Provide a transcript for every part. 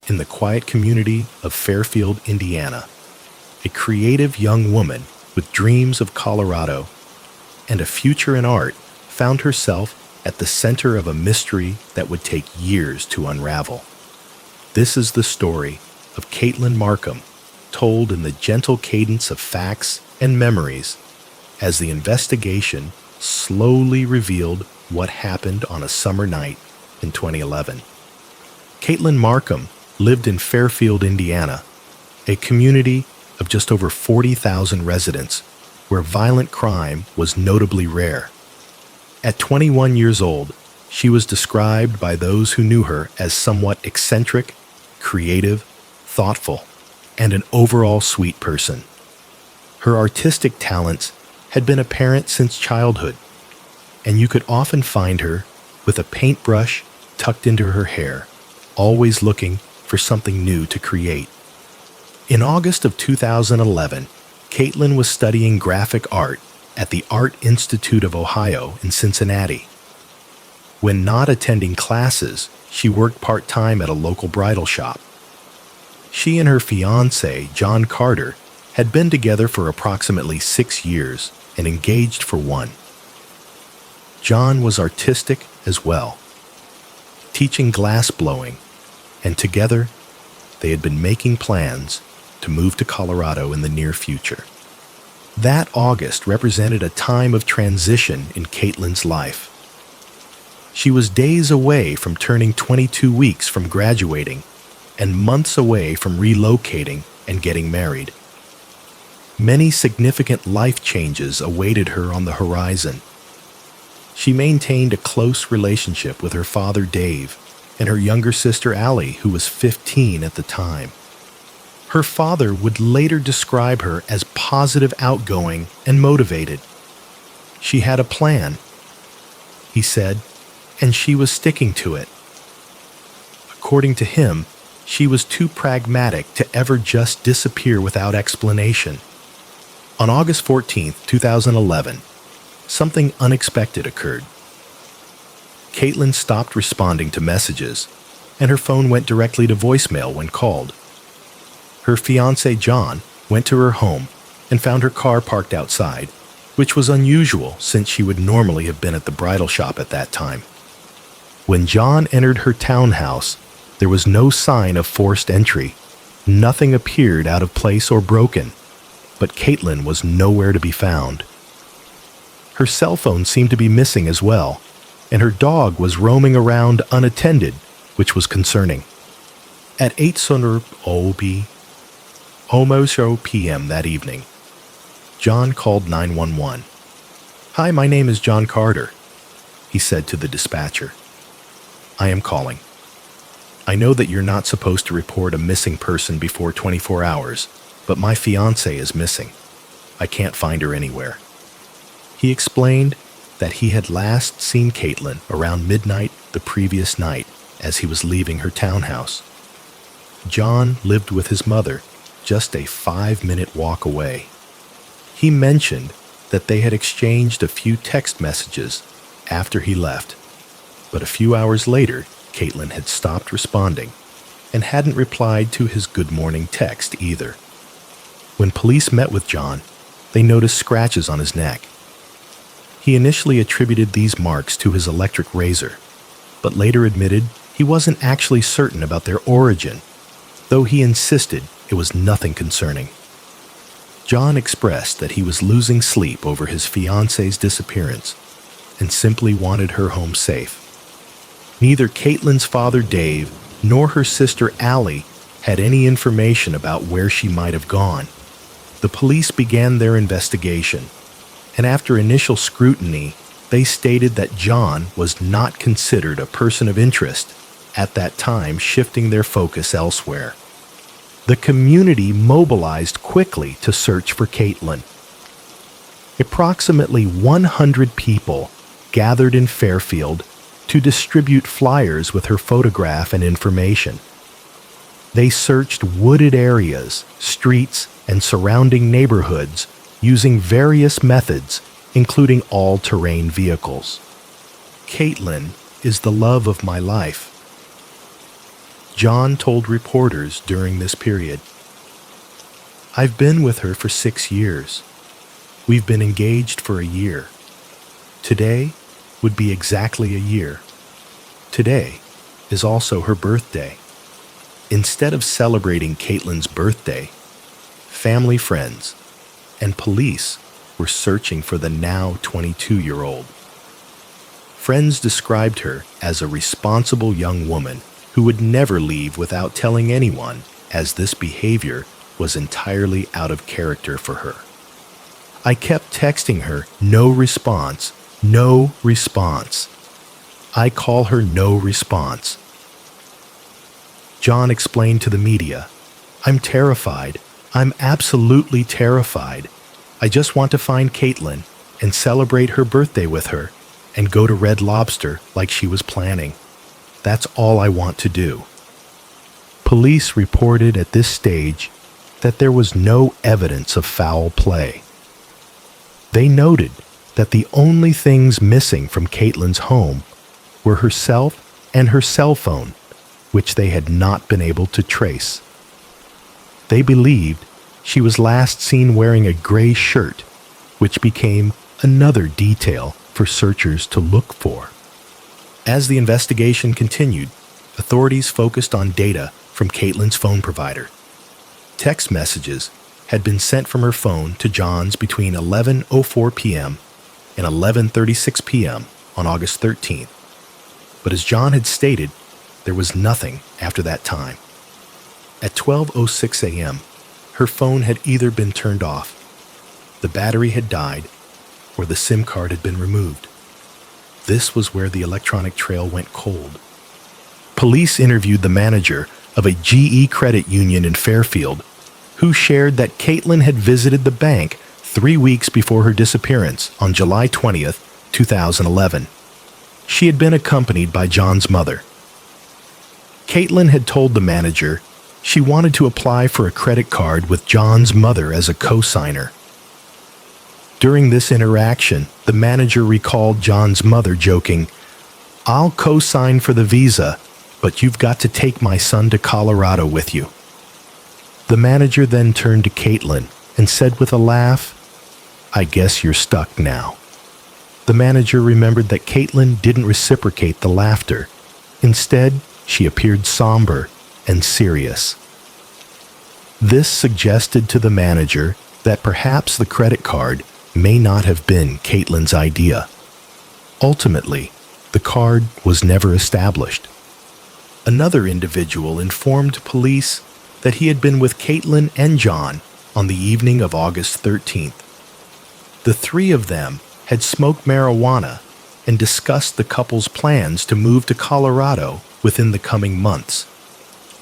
in the quiet community of Fairfield, Indiana. A creative young woman with dreams of Colorado and a future in art found herself at the center of a mystery that would take years to unravel. This is the story of Caitlin Markham, told in the gentle cadence of facts and memories as the investigation slowly revealed what happened on a summer night in 2011. Caitlin Markham lived in Fairfield, Indiana, a community of just over 40,000 residents where violent crime was notably rare. At 21 years old, she was described by those who knew her as somewhat eccentric, creative, thoughtful, and an overall sweet person. Her artistic talents had been apparent since childhood, and you could often find her with a paintbrush tucked into her hair, always looking for something new to create. In August of 2011, Caitlin was studying graphic art at the Art Institute of Ohio in Cincinnati. When not attending classes, she worked part-time at a local bridal shop. She and her fiancé, John Carter, had been together for approximately 6 years and engaged for 1. John was artistic as well, teaching glass blowing, and together they had been making plans to move to Colorado in the near future. That August represented a time of transition in Caitlin's life. She was days away from turning 22 weeks from graduating and months away from relocating and getting married. Many significant life changes awaited her on the horizon. She maintained a close relationship with her father, Dave, and her younger sister, Allie, who was 15 at the time. Her father would later describe her as positive, outgoing, and motivated. She had a plan, he said, and she was sticking to it. According to him, she was too pragmatic to ever just disappear without explanation. On August 14, 2011, something unexpected occurred. Caitlin stopped responding to messages, and her phone went directly to voicemail when called. Her fiancé, John, went to her home and found her car parked outside, which was unusual since she would normally have been at the bridal shop at that time. When John entered her townhouse, there was no sign of forced entry. Nothing appeared out of place or broken, but Caitlin was nowhere to be found. Her cell phone seemed to be missing as well, and her dog was roaming around unattended, which was concerning. At 8:00 p.m. that evening, John called 911. "Hi, my name is John Carter," he said to the dispatcher. "I am calling. I know that you're not supposed to report a missing person before 24 hours, but my fiancée is missing. I can't find her anywhere." He explained that he had last seen Caitlin around midnight the previous night as he was leaving her townhouse. John lived with his mother, just a 5-minute walk away. He mentioned that they had exchanged a few text messages after he left, but a few hours later, Caitlin had stopped responding and hadn't replied to his good morning text either. When police met with John, they noticed scratches on his neck. He initially attributed these marks to his electric razor, but later admitted he wasn't actually certain about their origin, though he insisted it was nothing concerning. John expressed that he was losing sleep over his fiancée's disappearance and simply wanted her home safe. Neither Caitlin's father, Dave, nor her sister, Allie, had any information about where she might have gone. The police began their investigation, and after initial scrutiny, they stated that John was not considered a person of interest at that time, shifting their focus elsewhere. The community mobilized quickly to search for Caitlin. Approximately 100 people gathered in Fairfield to distribute flyers with her photograph and information. They searched wooded areas, streets, and surrounding neighborhoods using various methods, including all-terrain vehicles. "Caitlin is the love of my life," John told reporters during this period, "I've been with her for 6 years. We've been engaged for a year. Today would be exactly a year. Today is also her birthday." Instead of celebrating Caitlin's birthday, family friends and police were searching for the now 22-year-old. Friends described her as a responsible young woman who would never leave without telling anyone, as this behavior was entirely out of character for her. "I kept texting her, no response, no response. I call her no response." John explained to the media, "I'm terrified. I'm absolutely terrified. I just want to find Caitlin and celebrate her birthday with her and go to Red Lobster like she was planning. That's all I want to do." Police reported at this stage that there was no evidence of foul play. They noted that the only things missing from Caitlin's home were herself and her cell phone, which they had not been able to trace. They believed she was last seen wearing a gray shirt, which became another detail for searchers to look for. As the investigation continued, authorities focused on data from Caitlin's phone provider. Text messages had been sent from her phone to John's between 11:04 p.m. and 11:36 p.m. on August 13th. But as John had stated, there was nothing after that time. At 12:06 a.m., her phone had either been turned off, the battery had died, or the SIM card had been removed. This was where the electronic trail went cold. Police interviewed the manager of a GE credit union in Fairfield, who shared that Caitlin had visited the bank 3 weeks before her disappearance on July 20th, 2011. She had been accompanied by John's mother. Caitlin had told the manager she wanted to apply for a credit card with John's mother as a co-signer. During this interaction, the manager recalled John's mother joking, "I'll co-sign for the visa, but you've got to take my son to Colorado with you." The manager then turned to Caitlin and said with a laugh, "I guess you're stuck now." The manager remembered that Caitlin didn't reciprocate the laughter. Instead, she appeared somber and serious. This suggested to the manager that perhaps the credit card may not have been Caitlin's idea. Ultimately, the card was never established. Another individual informed police that he had been with Caitlin and John on the evening of August 13th. The three of them had smoked marijuana and discussed the couple's plans to move to Colorado within the coming months.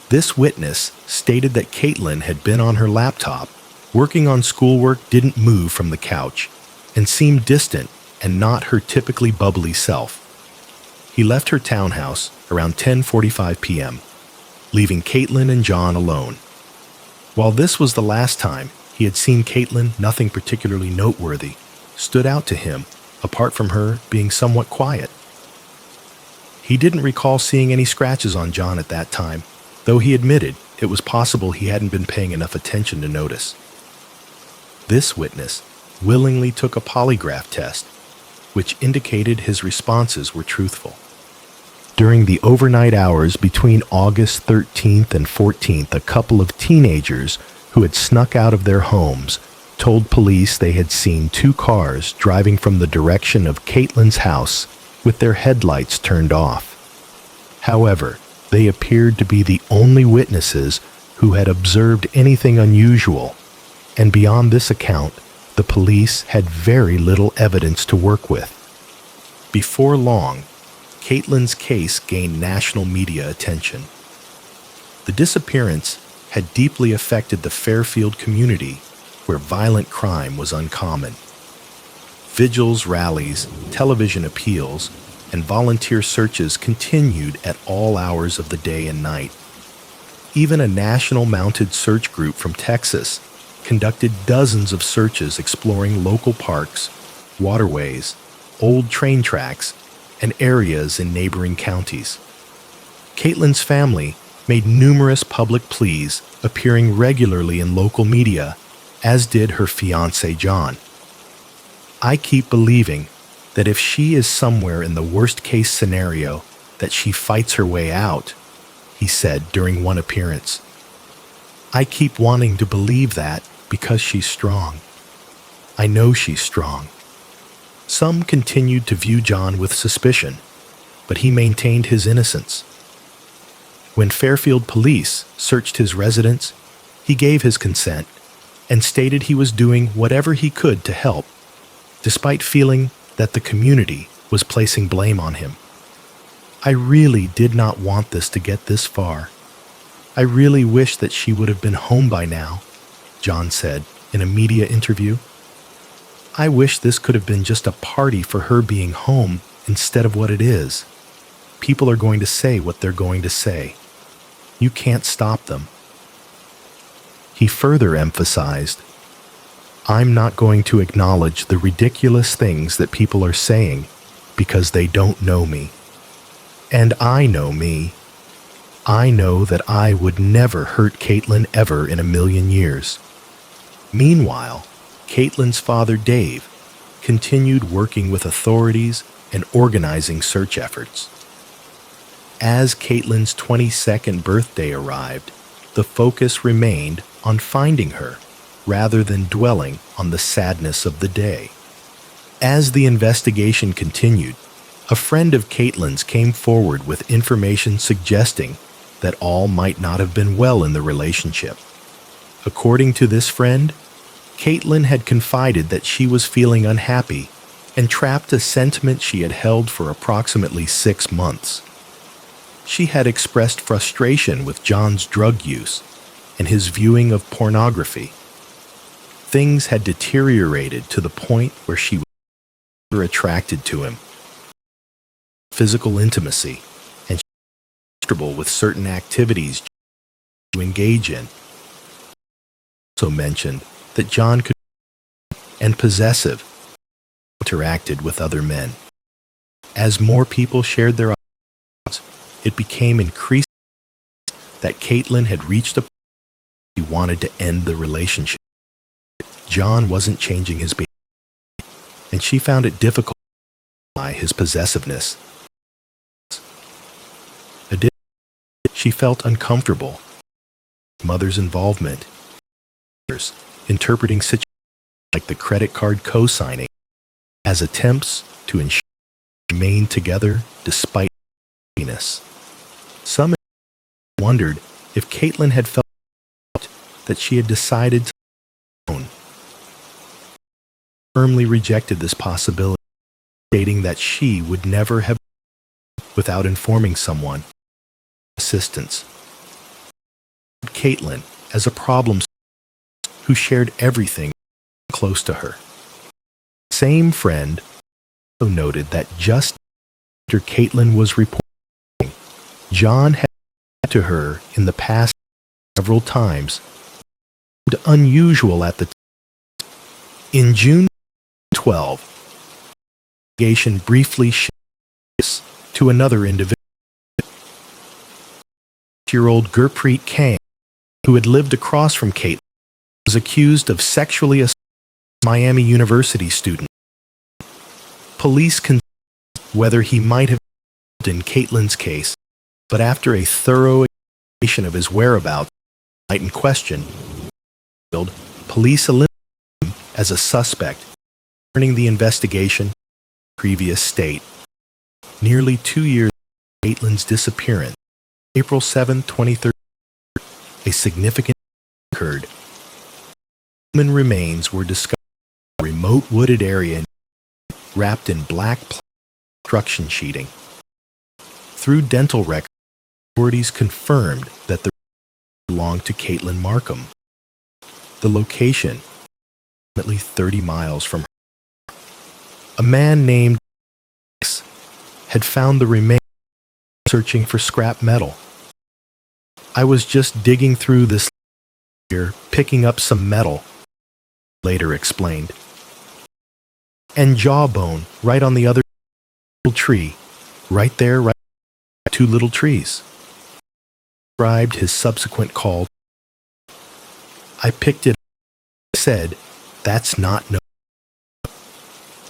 This witness stated that Caitlin had been on her laptop, working on schoolwork, didn't move from the couch, and seemed distant and not her typically bubbly self. He left her townhouse around 10:45 p.m., leaving Caitlin and John alone. While this was the last time he had seen Caitlin, nothing particularly noteworthy stood out to him, apart from her being somewhat quiet. He didn't recall seeing any scratches on John at that time, though he admitted it was possible he hadn't been paying enough attention to notice. This witness willingly took a polygraph test, which indicated his responses were truthful. During the overnight hours between August 13th and 14th, a couple of teenagers who had snuck out of their homes told police they had seen 2 cars driving from the direction of Caitlin's house with their headlights turned off. However, they appeared to be the only witnesses who had observed anything unusual, and beyond this account, the police had very little evidence to work with. Before long, Caitlin's case gained national media attention. The disappearance had deeply affected the Fairfield community, where violent crime was uncommon. Vigils, rallies, television appeals, and volunteer searches continued at all hours of the day and night. Even a national mounted search group from Texas conducted dozens of searches exploring local parks, waterways, old train tracks, and areas in neighboring counties. Caitlin's family made numerous public pleas, appearing regularly in local media, as did her fiancé John. I keep believing that if she is somewhere in the worst-case scenario, that she fights her way out, he said during one appearance. I keep wanting to believe that because she's strong. I know she's strong. Some continued to view John with suspicion, but he maintained his innocence. When Fairfield police searched his residence, he gave his consent and stated he was doing whatever he could to help, despite feeling that the community was placing blame on him. I really did not want this to get this far. I really wish that she would have been home by now, John said in a media interview. I wish this could have been just a party for her being home instead of what it is. People are going to say what they're going to say. You can't stop them. He further emphasized, I'm not going to acknowledge the ridiculous things that people are saying because they don't know me. And I know me. I know that I would never hurt Caitlin ever in a million years. Meanwhile, Caitlin's father, Dave, continued working with authorities and organizing search efforts. As Caitlin's 22nd birthday arrived, the focus remained on finding her, rather than dwelling on the sadness of the day. As the investigation continued, a friend of Caitlin's came forward with information suggesting that all might not have been well in the relationship. According to this friend, Caitlin had confided that she was feeling unhappy and trapped a sentiment she had held for approximately 6 months. She had expressed frustration with John's drug use and his viewing of pornography. Things had deteriorated to the point where she was attracted to him. Physical intimacy, and she was comfortable with certain activities to engage in. Also mentioned that John could be and possessive, interacted with other men. As more people shared their opinions, it became increasingly that Caitlin had reached a point where she wanted to end the relationship. John wasn't changing his behavior, and she found it difficult to deny his possessiveness. Additionally, she felt uncomfortable with mother's involvement, interpreting situations like the credit card co-signing as attempts to ensure they remained together despite happiness. Some wondered if Caitlin had felt that she had decided to alone. Firmly rejected this possibility, stating that she would never have without informing someone assistance. Caitlin as a problem who shared everything close to her. Same friend also noted that just after Caitlin was reporting, John had said to her in the past several times, unusual at the time. In June 2012, the investigation briefly shifted to another individual, 6-year-old Gurpreet Kang, who had lived across from Caitlin, was accused of sexually assaulting a Miami University student. Police considered whether he might have been involved in Caitlin's case, but after a thorough examination of his whereabouts the night in question, police eliminated him as a suspect, turning the investigation to the previous state. Nearly 2 years after Caitlin's disappearance, April 7, 2013, a significant event occurred. Human remains were discovered in a remote wooded area wrapped in black construction sheeting. Through dental records, authorities confirmed that the remains belonged to Caitlin Markham. The location, approximately 30 miles from her. A man named X had found the remains searching for scrap metal. I was just digging through this here, picking up some metal, later explained. And jawbone right on the other tree, right there, right 2 little trees. described his subsequent call. I picked it up and said, "That's not no."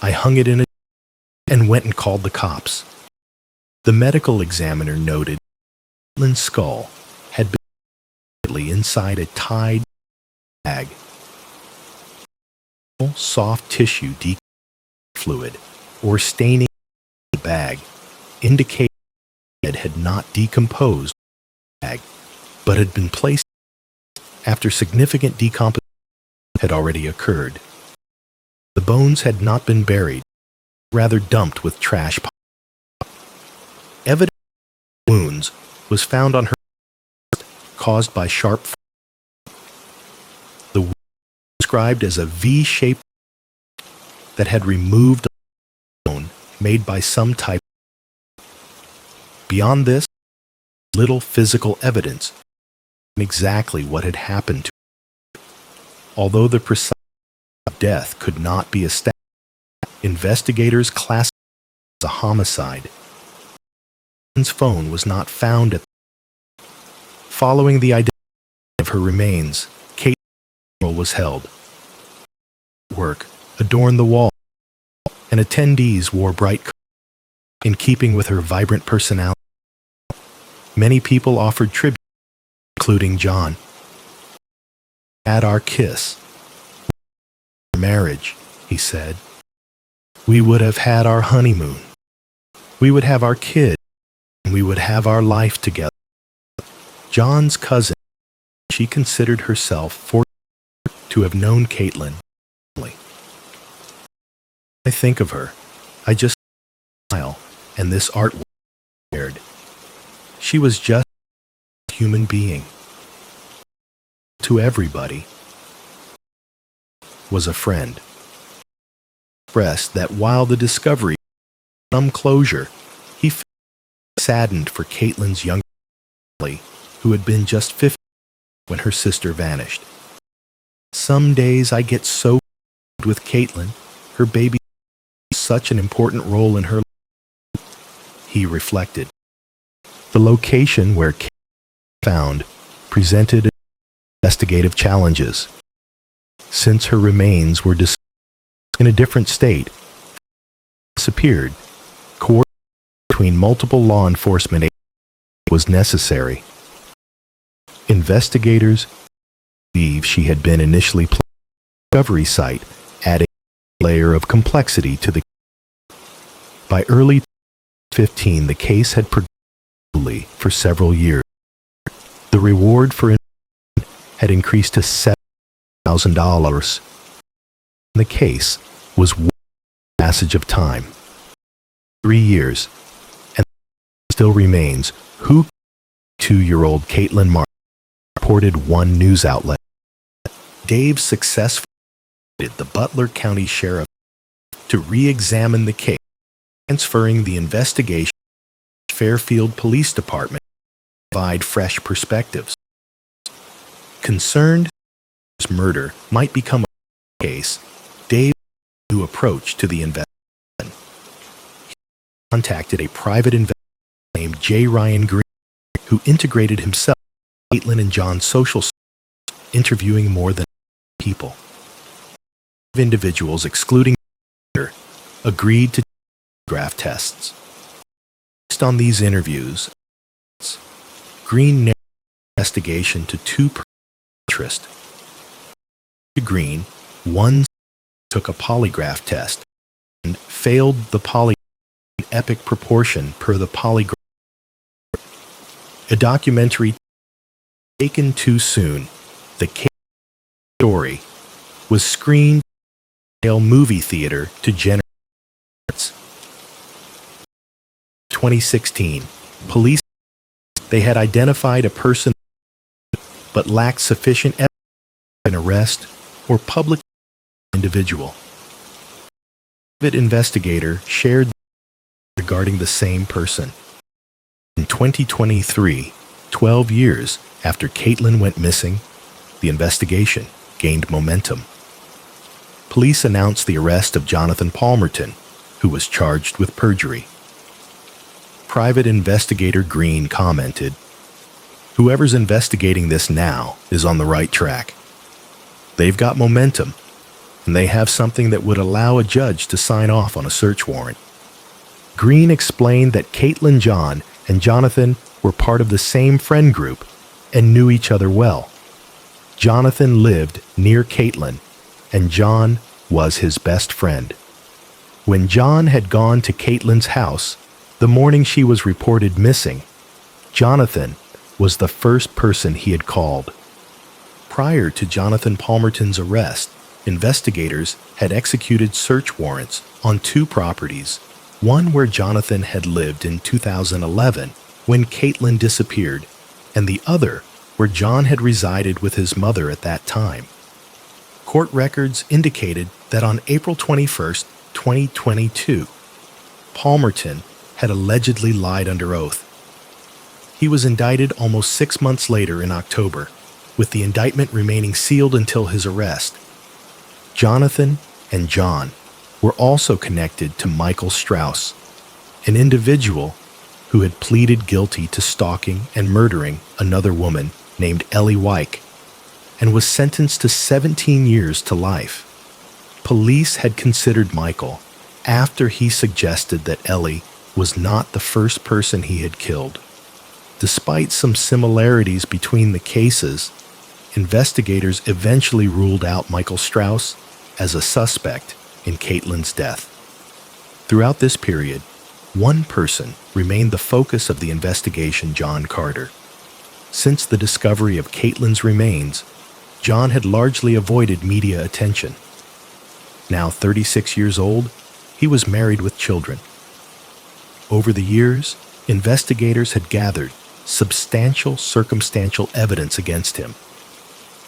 I hung it in a and went and called the cops. The medical examiner noted Caitlin's skull had been inside a tied bag. Soft tissue fluid or staining in the bag indicated it had not decomposed in the bag, but had been placed after significant decomposition had already occurred. The bones had not been buried, rather dumped with trash. Evidence of wounds was found on her caused by sharp. The wound was described as a V-shaped that had removed a bone made by some type. Beyond this, little physical evidence on exactly what had happened to her. Although the precise death could not be established, investigators classified it as a homicide. Caitlin's phone was not found at the scene. Following the identification of her remains, Caitlin's funeral was held. Work adorned the wall, and attendees wore bright colors in keeping with her vibrant personality. Many people offered tribute, including John. "At our kiss, our marriage," he said. "We would have had our honeymoon. We would have our kid, and we would have our life together." John's cousin, she considered herself fortunate to have known Caitlin. "I think of her, I just smile, and this artwork shared. She was just a human being. To everybody, was a friend." Expressed that while the discovery brought some closure, he felt saddened for Caitlin's younger family, who had been just 15 when her sister vanished. "Some days I get so with Caitlin, her baby plays such an important role in her life," he reflected. The location where Caitlin was found presented investigative challenges. Since her remains were discovered in a different state, disappeared, coordination between multiple law enforcement agencies was necessary. Investigators believe she had been initially placed at the discovery site, adding a layer of complexity to the case. By early 2015, the case had progressed for several years. The reward for had increased to $7,000. The case was worth the passage of time. 3 years, and still remains who 2-year-old Caitlin Martin reported one news outlet. Dave successfully persuaded the Butler County Sheriff to re-examine the case, transferring the investigation to the Fairfield Police Department to provide fresh perspectives. Concerned this murder might become a case, Dave took a new approach to the investigation. He contacted a private investigator named J. Ryan Green, who integrated himself into Caitlin and John's social circles, interviewing more than people. 5 individuals, excluding the investigator, agreed to polygraph tests. Based on these interviews, Green narrowed the investigation to 2 persons of interest. To Green, one took a polygraph test and failed the polygraph in epic proportion per the polygraph. A documentary taken too soon, the case story, was screened at a movie theater to generate. 2016, police they had identified a person but lacked sufficient evidence of an arrest or public individual. A private investigator shared regarding the same person. In 2023, 12 years after Caitlin went missing, the investigation gained momentum. Police announced the arrest of Jonathan Palmerton, who was charged with perjury. Private investigator Green commented, Whoever's investigating this now is on the right track. They've got momentum, and they have something that would allow a judge to sign off on a search warrant. Green explained that Caitlin John and Jonathan were part of the same friend group and knew each other well. Jonathan lived near Caitlin, and John was his best friend. When John had gone to Caitlin's house the morning she was reported missing, Jonathan was the first person he had called. Prior to Jonathan Palmerton's arrest, investigators had executed search warrants on 2 properties, one where Jonathan had lived in 2011 when Caitlin disappeared, and the other where John had resided with his mother at that time. Court records indicated that on April 21, 2022, Palmerton had allegedly lied under oath. He was indicted almost 6 months later in October, with the indictment remaining sealed until his arrest. Jonathan and John were also connected to Michael Strauss, an individual who had pleaded guilty to stalking and murdering another woman named Ellie Wyke, and was sentenced to 17 years to life. Police had considered Michael after he suggested that Ellie was not the first person he had killed. Despite some similarities between the cases, investigators eventually ruled out Michael Strauss as a suspect in Caitlin's death. Throughout this period, one person remained the focus of the investigation: John Carter. Since the discovery of Caitlin's remains, John had largely avoided media attention. Now 36 years old, he was married with children. Over the years, investigators had gathered substantial circumstantial evidence against him.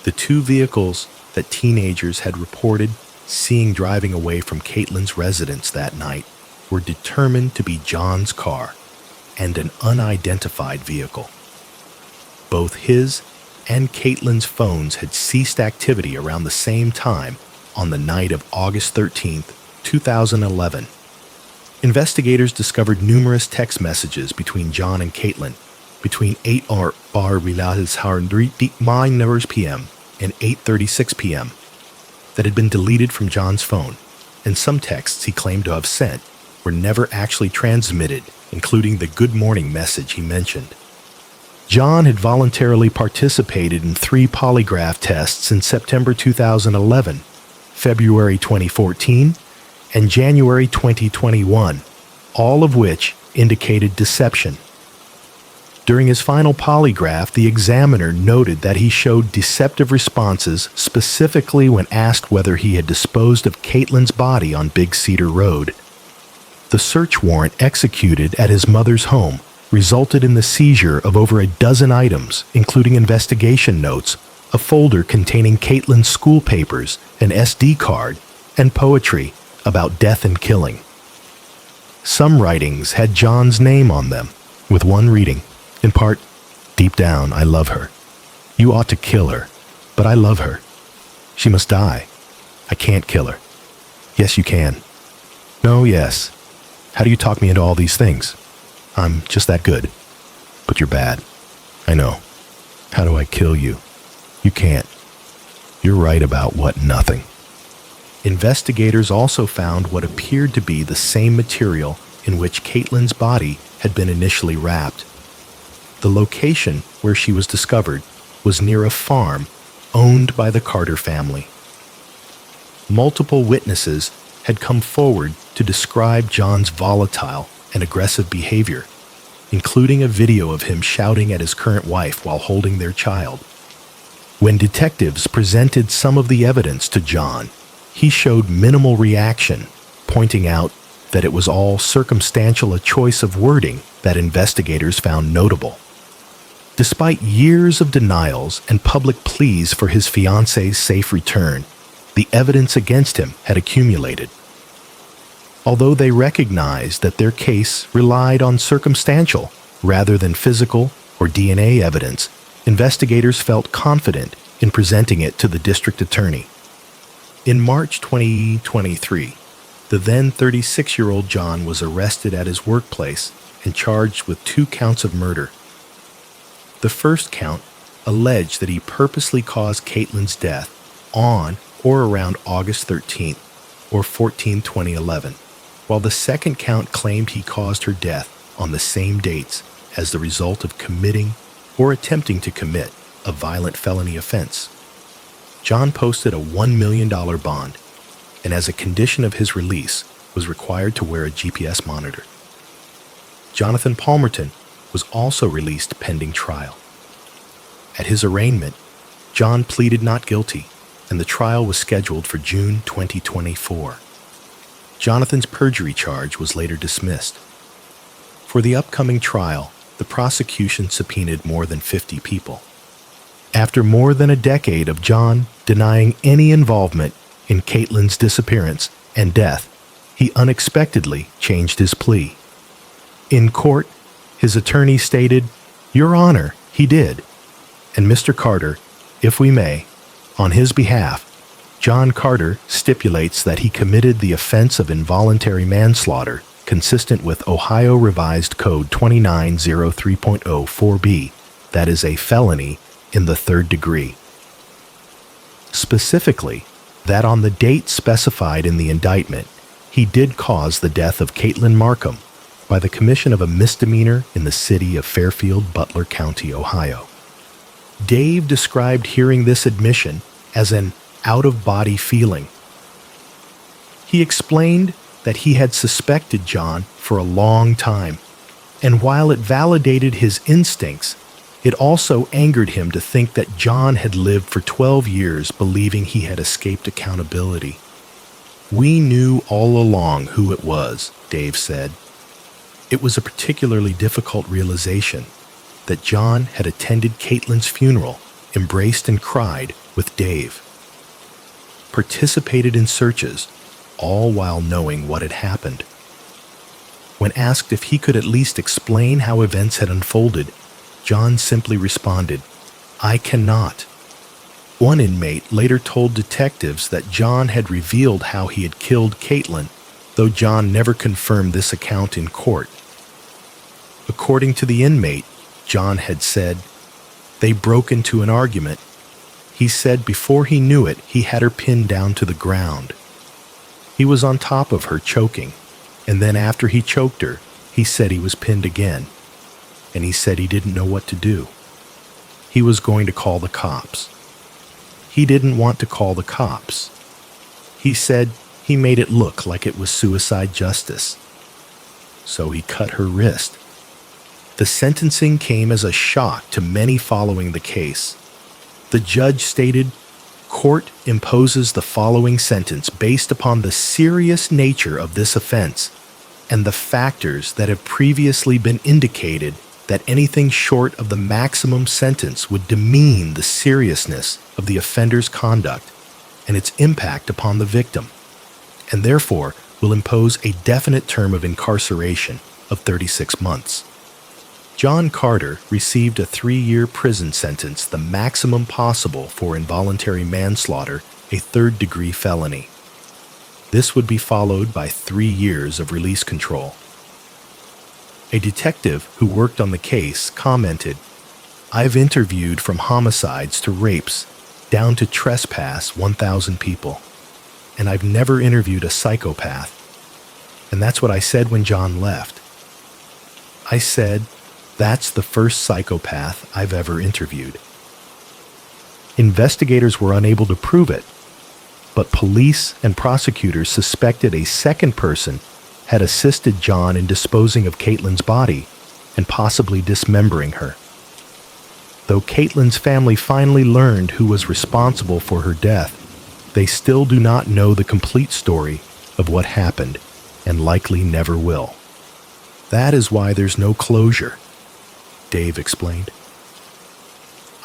The 2 vehicles that teenagers had reported seeing driving away from Caitlin's residence that night were determined to be John's car and an unidentified vehicle. Both his and Caitlin's phones had ceased activity around the same time on the night of August 13, 2011. Investigators discovered numerous text messages between John and Caitlin between 8:00 p.m. and 8:36 p.m. that had been deleted from John's phone, and some texts he claimed to have sent were never actually transmitted, including the good morning message he mentioned. John had voluntarily participated in 3 polygraph tests in September 2011, February 2014, and January 2021, all of which indicated deception. During his final polygraph, the examiner noted that he showed deceptive responses, specifically when asked whether he had disposed of Caitlin's body on Big Cedar Road. The search warrant executed at his mother's home resulted in the seizure of over a dozen items, including investigation notes, a folder containing Caitlin's school papers, an SD card, and poetry about death and killing. Some writings had John's name on them, with one reading, in part, "Deep down, I love her. You ought to kill her, but I love her. She must die. I can't kill her. Yes, you can. No, yes. How do you talk me into all these things? I'm just that good. But you're bad. I know. How do I kill you? You can't. You're right about what? Nothing." Investigators also found what appeared to be the same material in which Caitlin's body had been initially wrapped. The location where she was discovered was near a farm owned by the Carter family. Multiple witnesses had come forward to describe John's volatile and aggressive behavior, including a video of him shouting at his current wife while holding their child. When detectives presented some of the evidence to John, he showed minimal reaction, pointing out that it was all circumstantial, a choice of wording that investigators found notable. Despite years of denials and public pleas for his fiance's safe return, the evidence against him had accumulated. Although they recognized that their case relied on circumstantial rather than physical or DNA evidence, investigators felt confident in presenting it to the district attorney. In March 2023, the then 36-year-old John was arrested at his workplace and charged with 2 counts of murder. The first count alleged that he purposely caused Caitlin's death on or around August 13th or 14, 2011, while the second count claimed he caused her death on the same dates as the result of committing or attempting to commit a violent felony offense. John posted a $1 million bond, and as a condition of his release, was required to wear a GPS monitor. Jonathan Palmerton was also released pending trial. At his arraignment, John pleaded not guilty, and the trial was scheduled for June 2024. Jonathan's perjury charge was later dismissed. For the upcoming trial, the prosecution subpoenaed more than 50 people. After more than a decade of John denying any involvement in Caitlin's disappearance and death, he unexpectedly changed his plea. In court, his attorney stated, "Your Honor, he did." And Mr. Carter, if we may, on his behalf, John Carter stipulates that he committed the offense of involuntary manslaughter consistent with Ohio Revised Code 2903.04b, that is a felony in the third degree. Specifically, that on the date specified in the indictment, he did cause the death of Caitlin Markham by the commission of a misdemeanor in the city of Fairfield, Butler County, Ohio. Dave described hearing this admission as an out-of-body feeling. He explained that he had suspected John for a long time, and while it validated his instincts, it also angered him to think that John had lived for 12 years believing he had escaped accountability. "We knew all along who it was," Dave said. It was a particularly difficult realization that John had attended Caitlin's funeral, embraced and cried with Dave, participated in searches, all while knowing what had happened. When asked if he could at least explain how events had unfolded, John simply responded, "I cannot." One inmate later told detectives that John had revealed how he had killed Caitlin, though John never confirmed this account in court. According to the inmate, John had said, "They broke into an argument. He said before he knew it, he had her pinned down to the ground. He was on top of her choking, and then after he choked her, he said he was pinned again, and he said he didn't know what to do. He was going to call the cops. He didn't want to call the cops. He said he made it look like it was suicide justice. So he cut her wrist." The sentencing came as a shock to many following the case. The judge stated, "Court imposes the following sentence based upon the serious nature of this offense and the factors that have previously been indicated that anything short of the maximum sentence would demean the seriousness of the offender's conduct and its impact upon the victim, and therefore will impose a definite term of incarceration of 36 months. John Carter received a 3-year prison sentence, the maximum possible for involuntary manslaughter, a third-degree felony. This would be followed by 3 years of release control. A detective who worked on the case commented, "I've interviewed from homicides to rapes, down to trespass 1,000 people, and I've never interviewed a psychopath. And that's what I said when John left. I said, that's the first psychopath I've ever interviewed." Investigators were unable to prove it, but police and prosecutors suspected a second person had assisted John in disposing of Caitlin's body and possibly dismembering her. Though Caitlin's family finally learned who was responsible for her death, they still do not know the complete story of what happened and likely never will. "That is why there's no closure," Dave explained.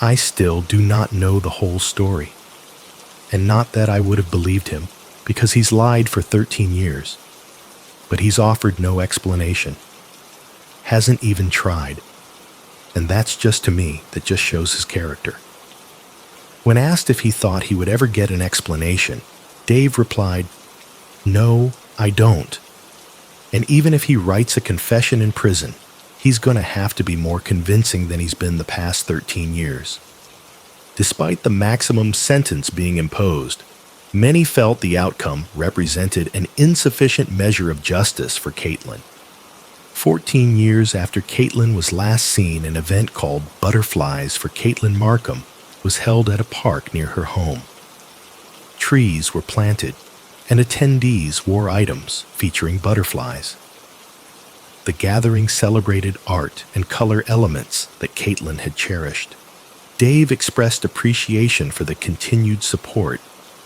"I still do not know the whole story. And not that I would have believed him, because he's lied for 13 years. But he's offered no explanation. Hasn't even tried. And that's just to me, that just shows his character." When asked if he thought he would ever get an explanation, Dave replied, "No, I don't. And even if he writes a confession in prison, he's going to have to be more convincing than he's been the past 13 years. Despite the maximum sentence being imposed, many felt the outcome represented an insufficient measure of justice for Caitlin. 14 years after Caitlin was last seen, an event called Butterflies for Caitlin Markham was held at a park near her home. Trees were planted, and attendees wore items featuring butterflies. The gathering celebrated art and color elements that Caitlin had cherished. Dave expressed appreciation for the continued support,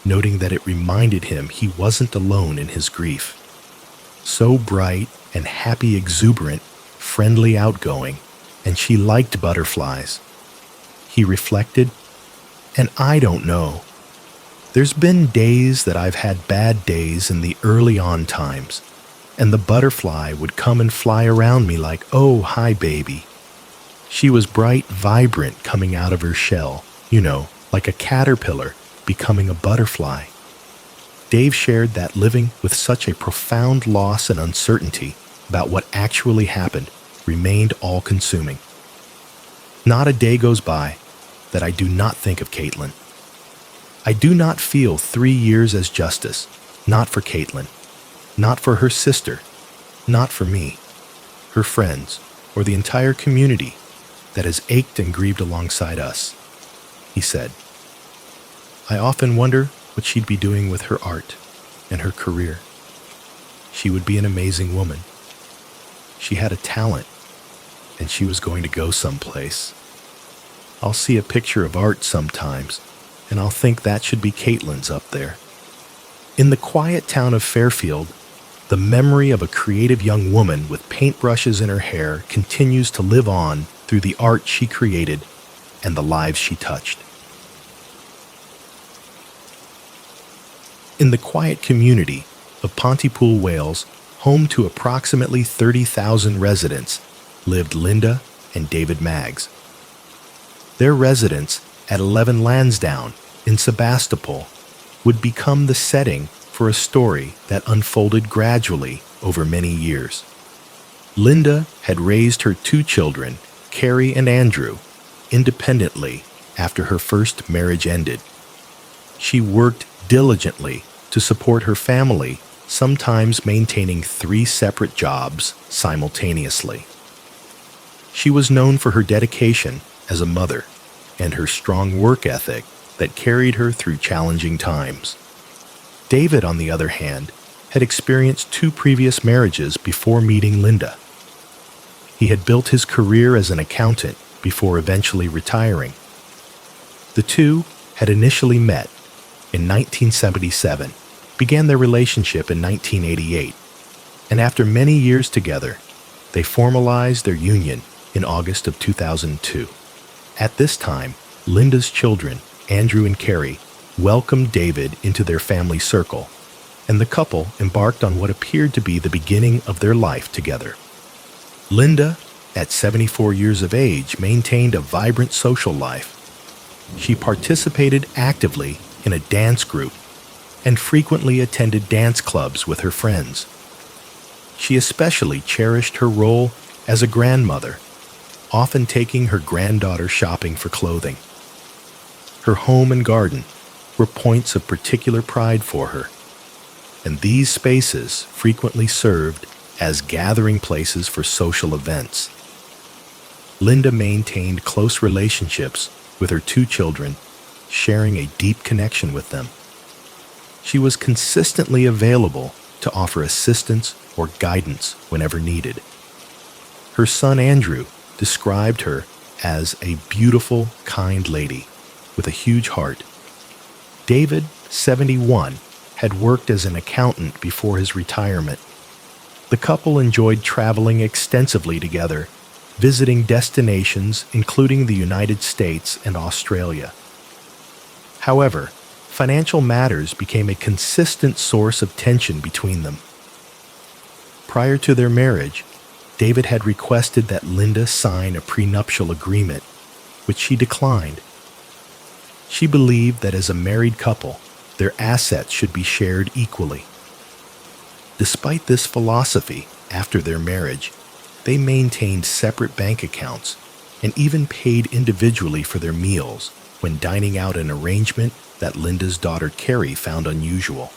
noting that it reminded him he wasn't alone in his grief. So bright and happy, exuberant, friendly, outgoing, and she liked butterflies. He reflected, and I don't know. There's been days that I've had bad days in the early on times, and the butterfly would come and fly around me like, "Oh, hi, baby." She was bright, vibrant, coming out of her shell, like a caterpillar becoming a butterfly. Dave shared that living with such a profound loss and uncertainty about what actually happened remained all-consuming. Not a day goes by that I do not think of Caitlin. I do not feel 3 years as justice, not for Caitlin, not for her sister, not for me, her friends, or the entire community that has ached and grieved alongside us, he said. I often wonder what she'd be doing with her art and her career. She would be an amazing woman. She had a talent, and she was going to go someplace. I'll see a picture of art sometimes, and I'll think that should be Caitlin's up there. In the quiet town of Fairfield, the memory of a creative young woman with paintbrushes in her hair continues to live on through the art she created and the lives she touched. In the quiet community of Pontypool, Wales, home to approximately 30,000 residents, lived Linda and David Maggs. Their residence at 11 Lansdowne in Sebastopol would become the setting for a story that unfolded gradually over many years. Linda had raised her 2 children, Carrie and Andrew, independently after her first marriage ended. She worked diligently to support her family, sometimes maintaining 3 separate jobs simultaneously. She was known for her dedication as a mother and her strong work ethic that carried her through challenging times. David, on the other hand, had experienced 2 previous marriages before meeting Linda. He had built his career as an accountant before eventually retiring. The two had initially met in 1977, began their relationship in 1988, and after many years together, they formalized their union in August of 2002. At this time, Linda's children, Andrew and Carrie, welcomed David into their family circle, and the couple embarked on what appeared to be the beginning of their life together. Linda, at 74 years of age, maintained a vibrant social life. She participated actively in a dance group and frequently attended dance clubs with her friends. She especially cherished her role as a grandmother, often taking her granddaughter shopping for clothing. Her home and garden were points of particular pride for her, and these spaces frequently served as gathering places for social events. Linda maintained close relationships with her 2 children, sharing a deep connection with them. She was consistently available to offer assistance or guidance whenever needed. Her son Andrew described her as a beautiful, kind lady with a huge heart. David, 71, had worked as an accountant before his retirement. The couple enjoyed traveling extensively together, visiting destinations including the United States and Australia. However, financial matters became a consistent source of tension between them. Prior to their marriage, David had requested that Linda sign a prenuptial agreement, which she declined. She believed that as a married couple, their assets should be shared equally. Despite this philosophy, after their marriage, They maintained separate bank accounts and even paid individually for their meals when dining out, an arrangement that Linda's daughter Carrie found unusual.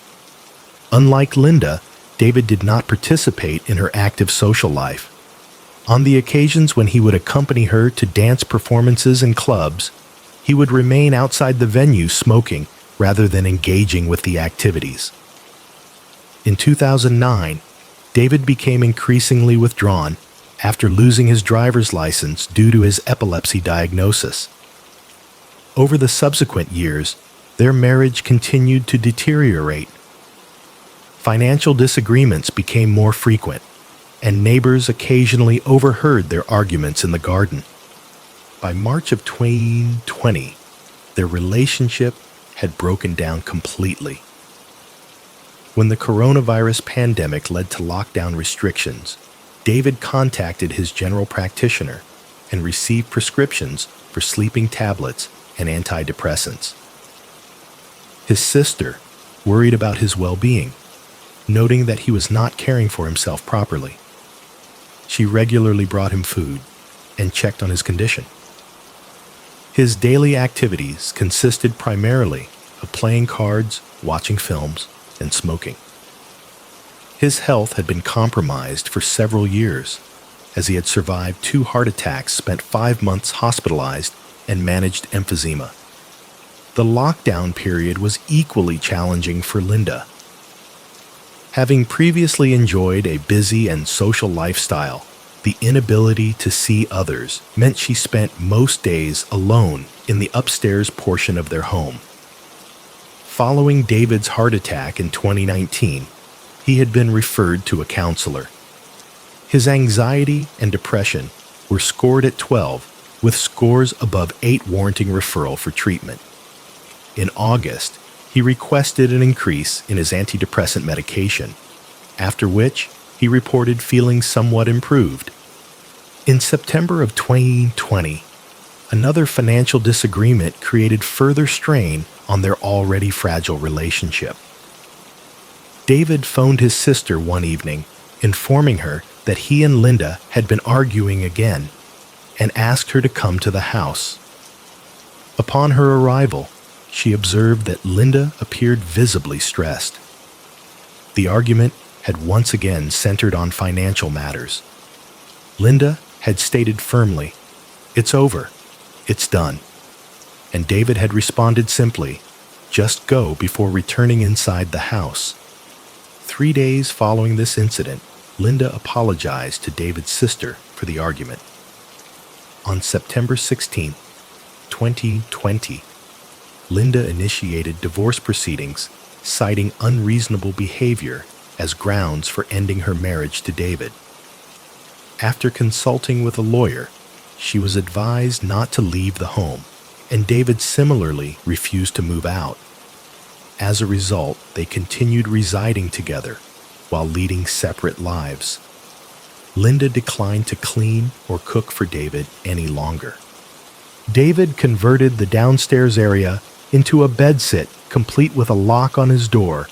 Unlike Linda, David did not participate in her active social life. On the occasions when he would accompany her to dance performances and clubs, he would remain outside the venue smoking rather than engaging with the activities. In 2009, David became increasingly withdrawn after losing his driver's license due to his epilepsy diagnosis. Over the subsequent years, their marriage continued to deteriorate. Financial disagreements became more frequent, and neighbors occasionally overheard their arguments in the garden. By March of 2020, their relationship had broken down completely. When the coronavirus pandemic led to lockdown restrictions, David contacted his general practitioner and received prescriptions for sleeping tablets and antidepressants. His sister worried about his well-being, noting that he was not caring for himself properly. She regularly brought him food and checked on his condition. His daily activities consisted primarily of playing cards, watching films, and smoking. His health had been compromised for several years, as he had survived 2 heart attacks, spent 5 months hospitalized, and managed emphysema. The lockdown period was equally challenging for Linda. Having previously enjoyed a busy and social lifestyle, the inability to see others meant she spent most days alone in the upstairs portion of their home. Following David's heart attack in 2019, he had been referred to a counselor. His anxiety and depression were scored at 12, with scores above 8 warranting referral for treatment. In August, he requested an increase in his antidepressant medication, after which he reported feeling somewhat improved. In September of 2020, another financial disagreement created further strain on their already fragile relationship. David phoned his sister one evening, informing her that he and Linda had been arguing again, and asked her to come to the house. Upon her arrival, she observed that Linda appeared visibly stressed. The argument had once again centered on financial matters. Linda had stated firmly, "It's over, it's done," and David had responded simply, "Just go," before returning inside the house. 3 days following this incident, Linda apologized to David's sister for the argument. On September 16, 2020, Linda initiated divorce proceedings, citing unreasonable behavior as grounds for ending her marriage to David. After consulting with a lawyer, she was advised not to leave the home, and David similarly refused to move out. As a result, they continued residing together while leading separate lives. Linda declined to clean or cook for David any longer. David converted the downstairs area into a bedsit complete with a lock on his door,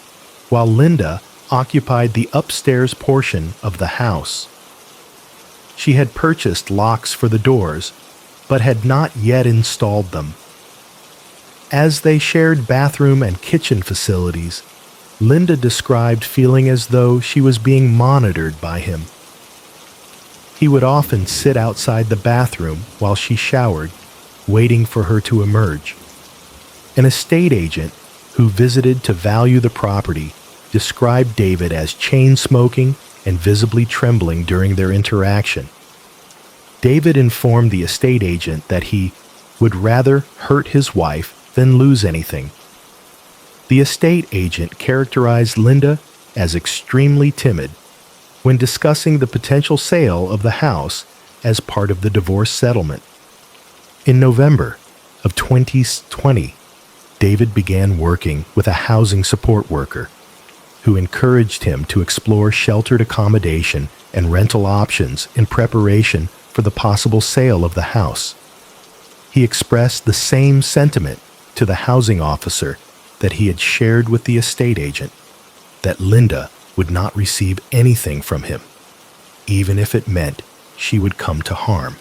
while Linda occupied the upstairs portion of the house. She had purchased locks for the doors, but had not yet installed them. As they shared bathroom and kitchen facilities, Linda described feeling as though she was being monitored by him. He would often sit outside the bathroom while she showered, waiting for her to emerge. An estate agent who visited to value the property described David as chain-smoking and visibly trembling during their interaction. David informed the estate agent that he would rather hurt his wife than lose anything. The estate agent characterized Linda as extremely timid when discussing the potential sale of the house as part of the divorce settlement. In November of 2020, David began working with a housing support worker who encouraged him to explore sheltered accommodation and rental options in preparation for the possible sale of the house. He expressed the same sentiment to the housing officer that he had shared with the estate agent, that Linda would not receive anything from him, even if it meant she would come to harm.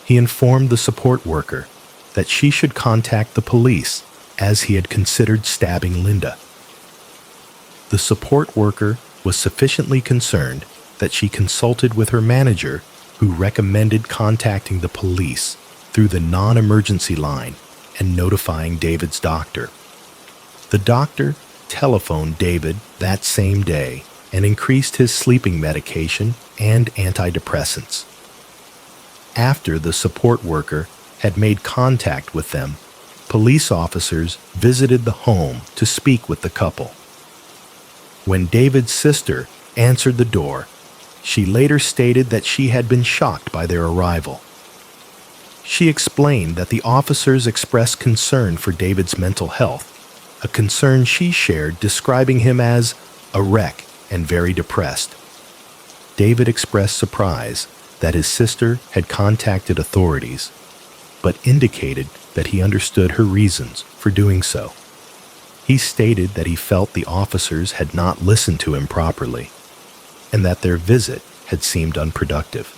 He informed the support worker that she should contact the police as he had considered stabbing Linda. The support worker was sufficiently concerned that she consulted with her manager, who recommended contacting the police through the non-emergency line and notifying David's doctor. The doctor telephoned David that same day and increased his sleeping medication and antidepressants. After the support worker had made contact with them, police officers visited the home to speak with the couple. When David's sister answered the door, she later stated that she had been shocked by their arrival. She explained that the officers expressed concern for David's mental health, a concern she shared, describing him as a wreck and very depressed. David expressed surprise that his sister had contacted authorities, but indicated that he understood her reasons for doing so. He stated that he felt the officers had not listened to him properly, and that their visit had seemed unproductive.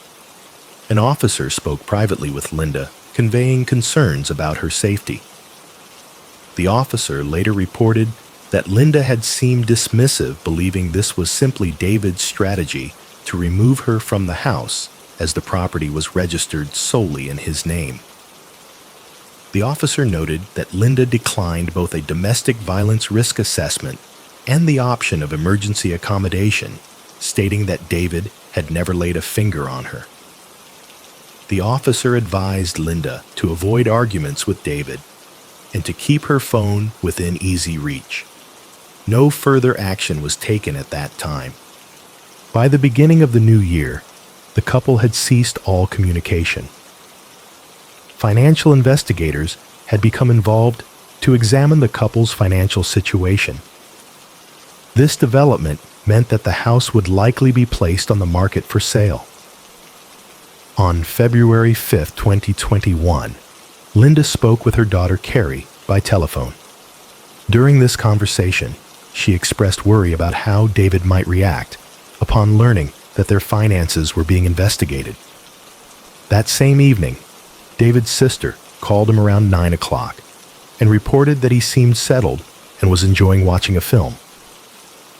An officer spoke privately with Linda, conveying concerns about her safety. The officer later reported that Linda had seemed dismissive, believing this was simply David's strategy to remove her from the house, as the property was registered solely in his name. The officer noted that Linda declined both a domestic violence risk assessment and the option of emergency accommodation, stating that David had never laid a finger on her. The officer advised Linda to avoid arguments with David and to keep her phone within easy reach. No further action was taken at that time. By the beginning of the new year, the couple had ceased all communication. Financial investigators had become involved to examine the couple's financial situation. This development meant that the house would likely be placed on the market for sale. On February 5, 2021, Linda spoke with her daughter Carrie by telephone. During this conversation, she expressed worry about how David might react upon learning that their finances were being investigated. That same evening, David's sister called him around 9 o'clock and reported that he seemed settled and was enjoying watching a film.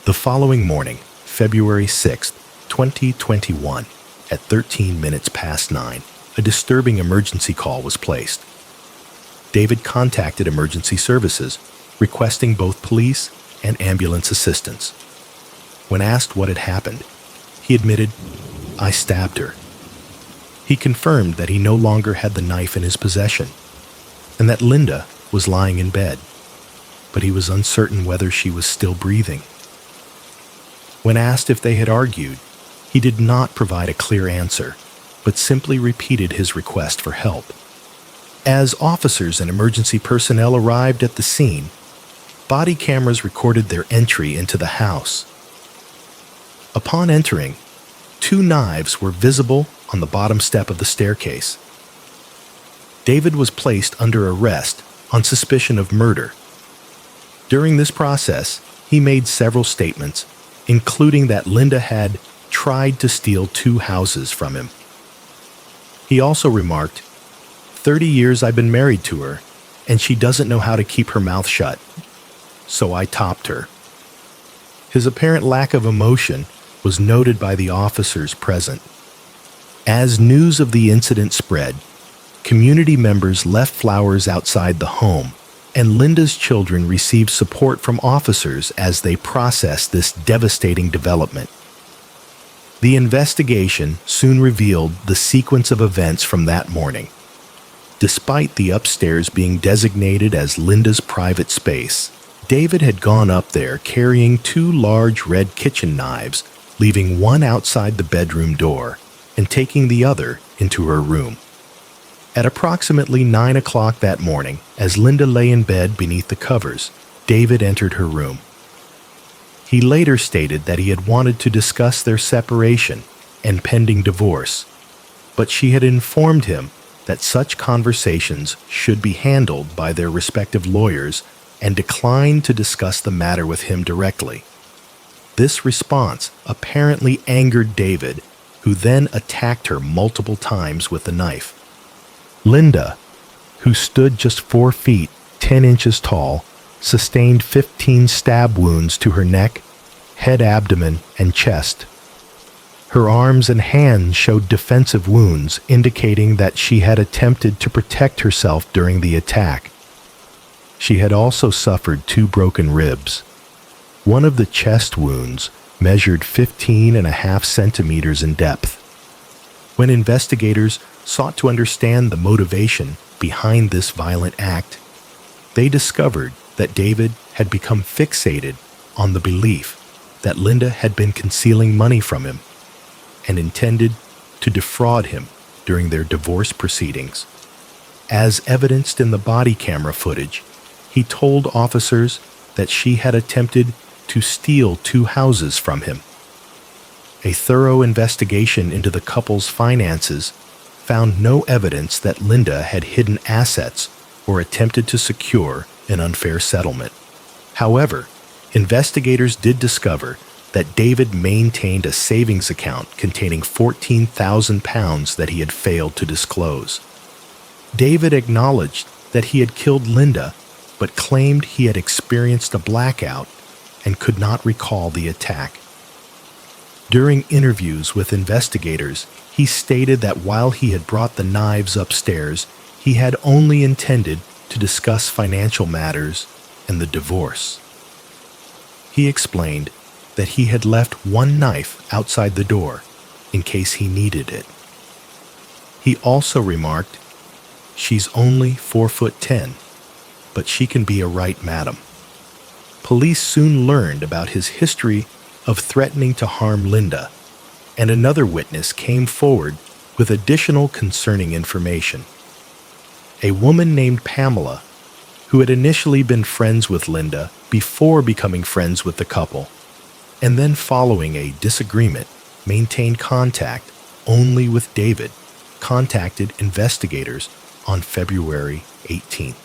The following morning, February 6, 2021, at 13 minutes past 9, a disturbing emergency call was placed. David contacted emergency services, requesting both police and ambulance assistance. When asked what had happened, he admitted, "I stabbed her." He confirmed that he no longer had the knife in his possession and that Linda was lying in bed, but he was uncertain whether she was still breathing. When asked if they had argued, he did not provide a clear answer, but simply repeated his request for help. As officers and emergency personnel arrived at the scene, body cameras recorded their entry into the house. Upon entering, 2 knives were visible on the bottom step of the staircase. David was placed under arrest on suspicion of murder. During this process, he made several statements, including that Linda had tried to steal 2 houses from him. He also remarked, "30 years I've been married to her, and she doesn't know how to keep her mouth shut, so I topped her." His apparent lack of emotion was noted by the officers present. As news of the incident spread, community members left flowers outside the home, and Linda's children received support from officers as they processed this devastating development. The investigation soon revealed the sequence of events from that morning. Despite the upstairs being designated as Linda's private space, David had gone up there carrying 2 large red kitchen knives, leaving one outside the bedroom door and taking the other into her room. At approximately 9 o'clock that morning, as Linda lay in bed beneath the covers, David entered her room. He later stated that he had wanted to discuss their separation and pending divorce, but she had informed him that such conversations should be handled by their respective lawyers and declined to discuss the matter with him directly. This response apparently angered David, who then attacked her multiple times with a knife. Linda, who stood just 4 feet, 10 inches tall, sustained 15 stab wounds to her neck, head, abdomen, and chest. Her arms and hands showed defensive wounds, indicating that she had attempted to protect herself during the attack. She had also suffered 2 broken ribs. One of the chest wounds measured 15.5 centimeters in depth. When investigators sought to understand the motivation behind this violent act, they discovered that David had become fixated on the belief that Linda had been concealing money from him and intended to defraud him during their divorce proceedings. As evidenced in the body camera footage, he told officers that she had attempted to steal 2 houses from him. A thorough investigation into the couple's finances found no evidence that Linda had hidden assets or attempted to secure an unfair settlement. However, investigators did discover that David maintained a savings account containing £14,000 that he had failed to disclose. David acknowledged that he had killed Linda, but claimed he had experienced a blackout and could not recall the attack. During interviews with investigators, he stated that while he had brought the knives upstairs, he had only intended to discuss financial matters and the divorce. He explained that he had left 1 knife outside the door in case he needed it. He also remarked, "She's only 4'10", but she can be a right madam." Police soon learned about his history of threatening to harm Linda, and another witness came forward with additional concerning information. A woman named Pamela, who had initially been friends with Linda before becoming friends with the couple, and then following a disagreement, maintained contact only with David, contacted investigators on February 18th.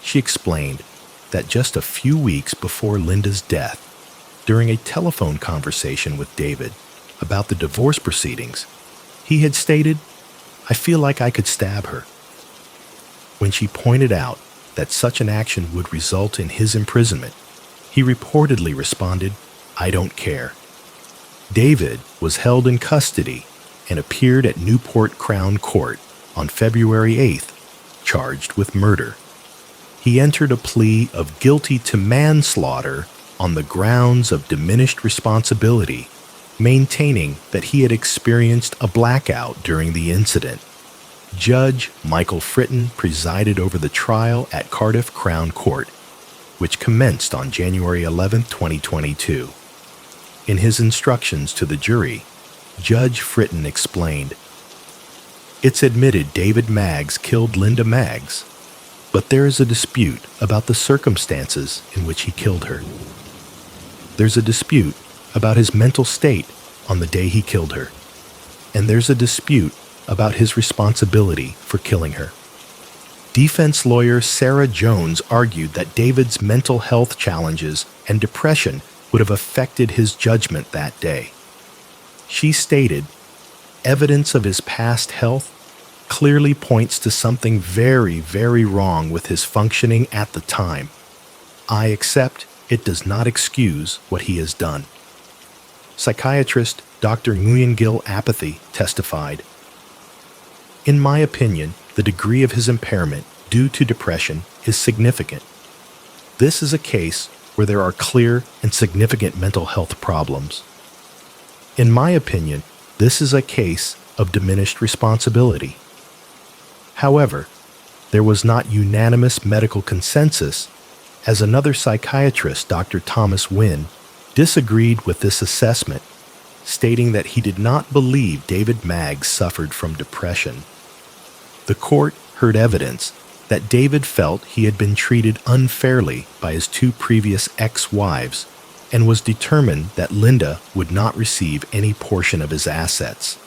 She explained that just a few weeks before Linda's death, during a telephone conversation with David about the divorce proceedings, he had stated, "I feel like I could stab her." When she pointed out that such an action would result in his imprisonment, he reportedly responded, "I don't care." David was held in custody and appeared at Newport Crown Court on February 8th, charged with murder. He entered a plea of guilty to manslaughter on the grounds of diminished responsibility, maintaining that he had experienced a blackout during the incident. Judge Michael Fritton presided over the trial at Cardiff Crown Court, which commenced on January 11, 2022. In his instructions to the jury, Judge Fritton explained, "It's admitted David Maggs killed Linda Maggs, but there is a dispute about the circumstances in which he killed her. There's a dispute about his mental state on the day he killed her, and there's a dispute about his responsibility for killing her." Defense lawyer Sarah Jones argued that David's mental health challenges and depression would have affected his judgment that day. She stated, "Evidence of his past health clearly points to something very, very wrong with his functioning at the time. I accept it does not excuse what he has done." Psychiatrist Dr. Nguyen Gil Apathy testified, "In my opinion, the degree of his impairment due to depression is significant. This is a case where there are clear and significant mental health problems. In my opinion, this is a case of diminished responsibility. However, there was not unanimous medical consensus, as another psychiatrist, Dr. Thomas Wynn, disagreed with this assessment, stating that he did not believe David Maggs suffered from depression. The court heard evidence that David felt he had been treated unfairly by his 2 previous ex-wives and was determined that Linda would not receive any portion of his assets.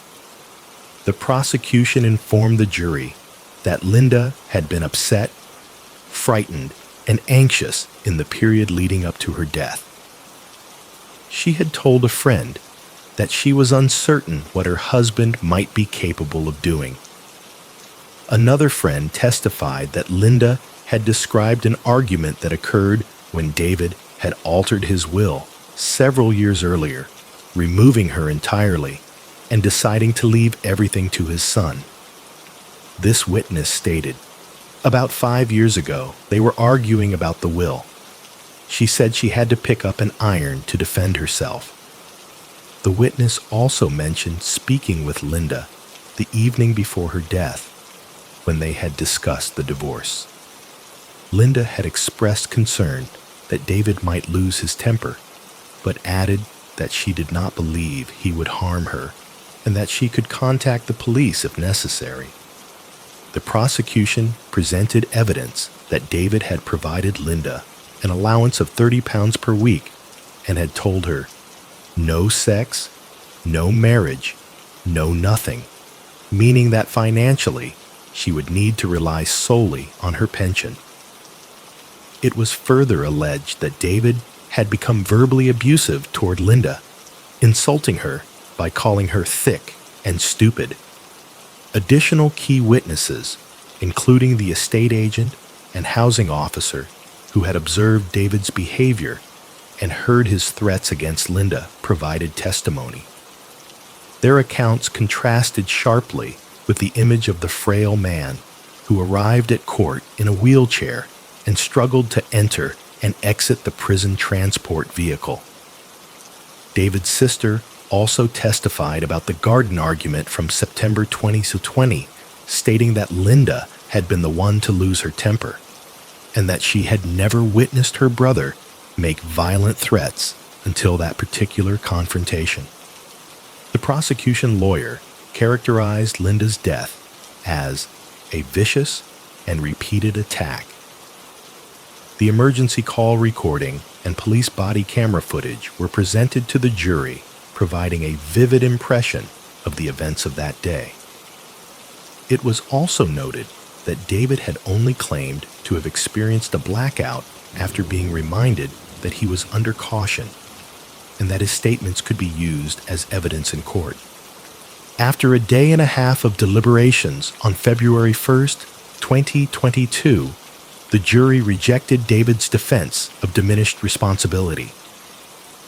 The prosecution informed the jury that Linda had been upset, frightened, and anxious in the period leading up to her death. She had told a friend that she was uncertain what her husband might be capable of doing. Another friend testified that Linda had described an argument that occurred when David had altered his will several years earlier, removing her entirely and deciding to leave everything to his son. This witness stated, "About 5 years ago, they were arguing about the will. She said she had to pick up an iron to defend herself." The witness also mentioned speaking with Linda the evening before her death, when they had discussed the divorce. Linda had expressed concern that David might lose his temper, but added that she did not believe he would harm her and that she could contact the police if necessary. The prosecution presented evidence that David had provided Linda an allowance of 30 pounds per week and had told her, "No sex, no marriage, no nothing," meaning that financially she would need to rely solely on her pension. It was further alleged that David had become verbally abusive toward Linda, insulting her by calling her thick and stupid. Additional key witnesses, including the estate agent and housing officer who had observed David's behavior and heard his threats against Linda, provided testimony. Their accounts contrasted sharply with the image of the frail man who arrived at court in a wheelchair and struggled to enter and exit the prison transport vehicle. David's sister also testified about the garden argument from September 2020, stating that Linda had been the one to lose her temper, and that she had never witnessed her brother make violent threats until that particular confrontation. The prosecution lawyer characterized Linda's death as a vicious and repeated attack. The emergency call recording and police body camera footage were presented to the jury, providing a vivid impression of the events of that day. It was also noted that David had only claimed to have experienced a blackout after being reminded that he was under caution, and that his statements could be used as evidence in court. After a day and a half of deliberations on February 1st, 2022, the jury rejected David's defense of diminished responsibility.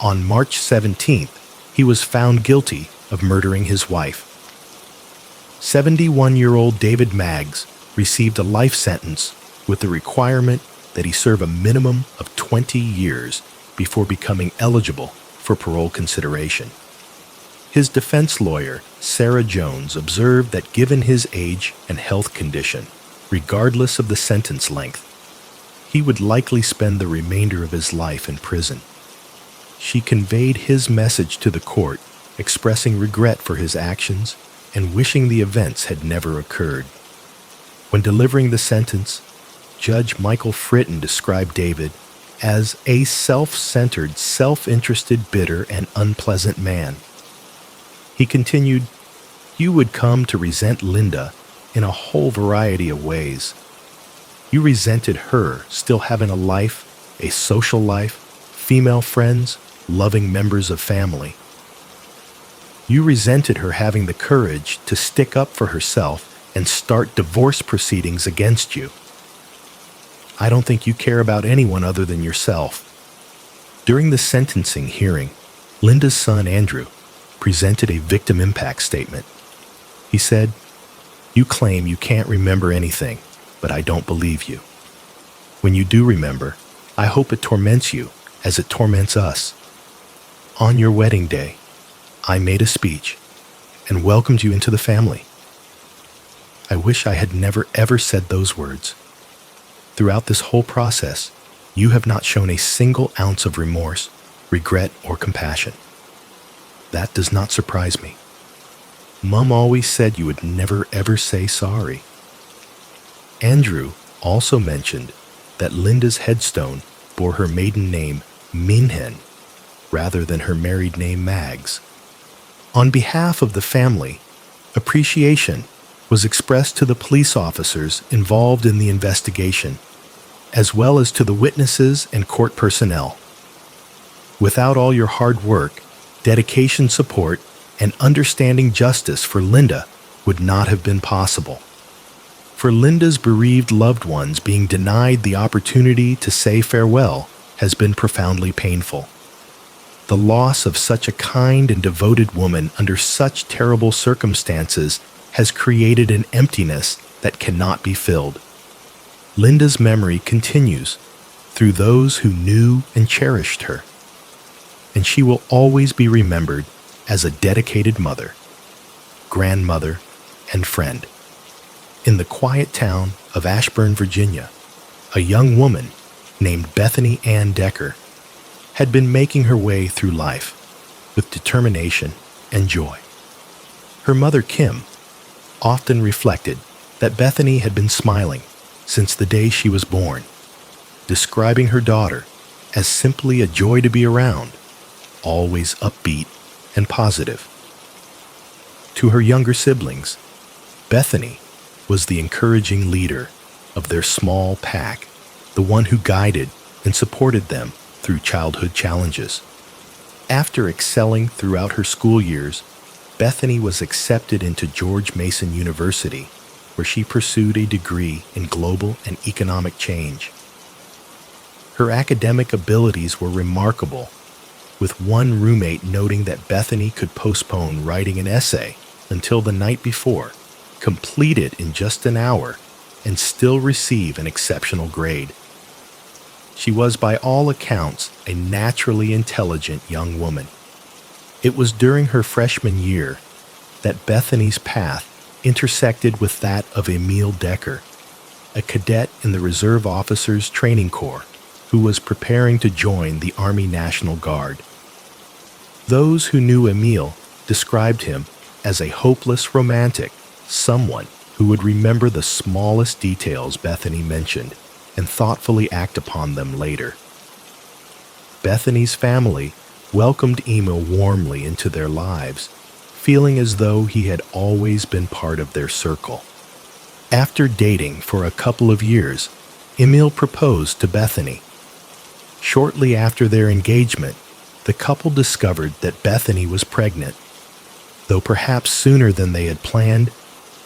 On March 17th, he was found guilty of murdering his wife. 71-year-old David Maggs received a life sentence with the requirement that he serve a minimum of 20 years before becoming eligible for parole consideration. His defense lawyer, Sarah Jones, observed that given his age and health condition, regardless of the sentence length, he would likely spend the remainder of his life in prison. She conveyed his message to the court, expressing regret for his actions and wishing the events had never occurred. When delivering the sentence, Judge Michael Fritton described David as a self-centered, self-interested, bitter, and unpleasant man. He continued, "You would come to resent Linda in a whole variety of ways. You resented her still having a life, a social life, female friends, loving members of family. You resented her having the courage to stick up for herself and start divorce proceedings against you. I don't think you care about anyone other than yourself." During the sentencing hearing, Linda's son Andrew presented a victim impact statement. He said, "You claim you can't remember anything, but I don't believe you. When you do remember, I hope it torments you as it torments us. On your wedding day, I made a speech and welcomed you into the family. I wish I had never ever said those words. Throughout this whole process, you have not shown a single ounce of remorse, regret, or compassion. That does not surprise me. Mom always said you would never ever say sorry." Andrew also mentioned that Linda's headstone bore her maiden name Minhen rather than her married name Maggs. On behalf of the family, appreciation was expressed to the police officers involved in the investigation, as well as to the witnesses and court personnel. Without all your hard work, dedication, support, and understanding justice for Linda would not have been possible. For Linda's bereaved loved ones, being denied the opportunity to say farewell has been profoundly painful. The loss of such a kind and devoted woman under such terrible circumstances has created an emptiness that cannot be filled. Linda's memory continues through those who knew and cherished her, and she will always be remembered as a dedicated mother, grandmother, and friend. In the quiet town of Ashburn, Virginia, a young woman named Bethany Ann Decker had been making her way through life with determination and joy. Her mother, Kim, often reflected that Bethany had been smiling since the day she was born, describing her daughter as simply a joy to be around, always upbeat and positive. To her younger siblings, Bethany was the encouraging leader of their small pack, the one who guided and supported them through childhood challenges. After excelling throughout her school years, Bethany was accepted into George Mason University, where she pursued a degree in global and economic change. Her academic abilities were remarkable, with one roommate noting that Bethany could postpone writing an essay until the night before, complete it in just an hour, and still receive an exceptional grade. She was, by all accounts, a naturally intelligent young woman. It was during her freshman year that Bethany's path intersected with that of Emil Decker, a cadet in the Reserve Officers Training Corps who was preparing to join the Army National Guard. Those who knew Emil described him as a hopeless romantic, someone who would remember the smallest details Bethany mentioned and thoughtfully act upon them later. Bethany's family welcomed Emil warmly into their lives, feeling as though he had always been part of their circle. After dating for a couple of years, Emil proposed to Bethany. Shortly after their engagement, the couple discovered that Bethany was pregnant. Though perhaps sooner than they had planned,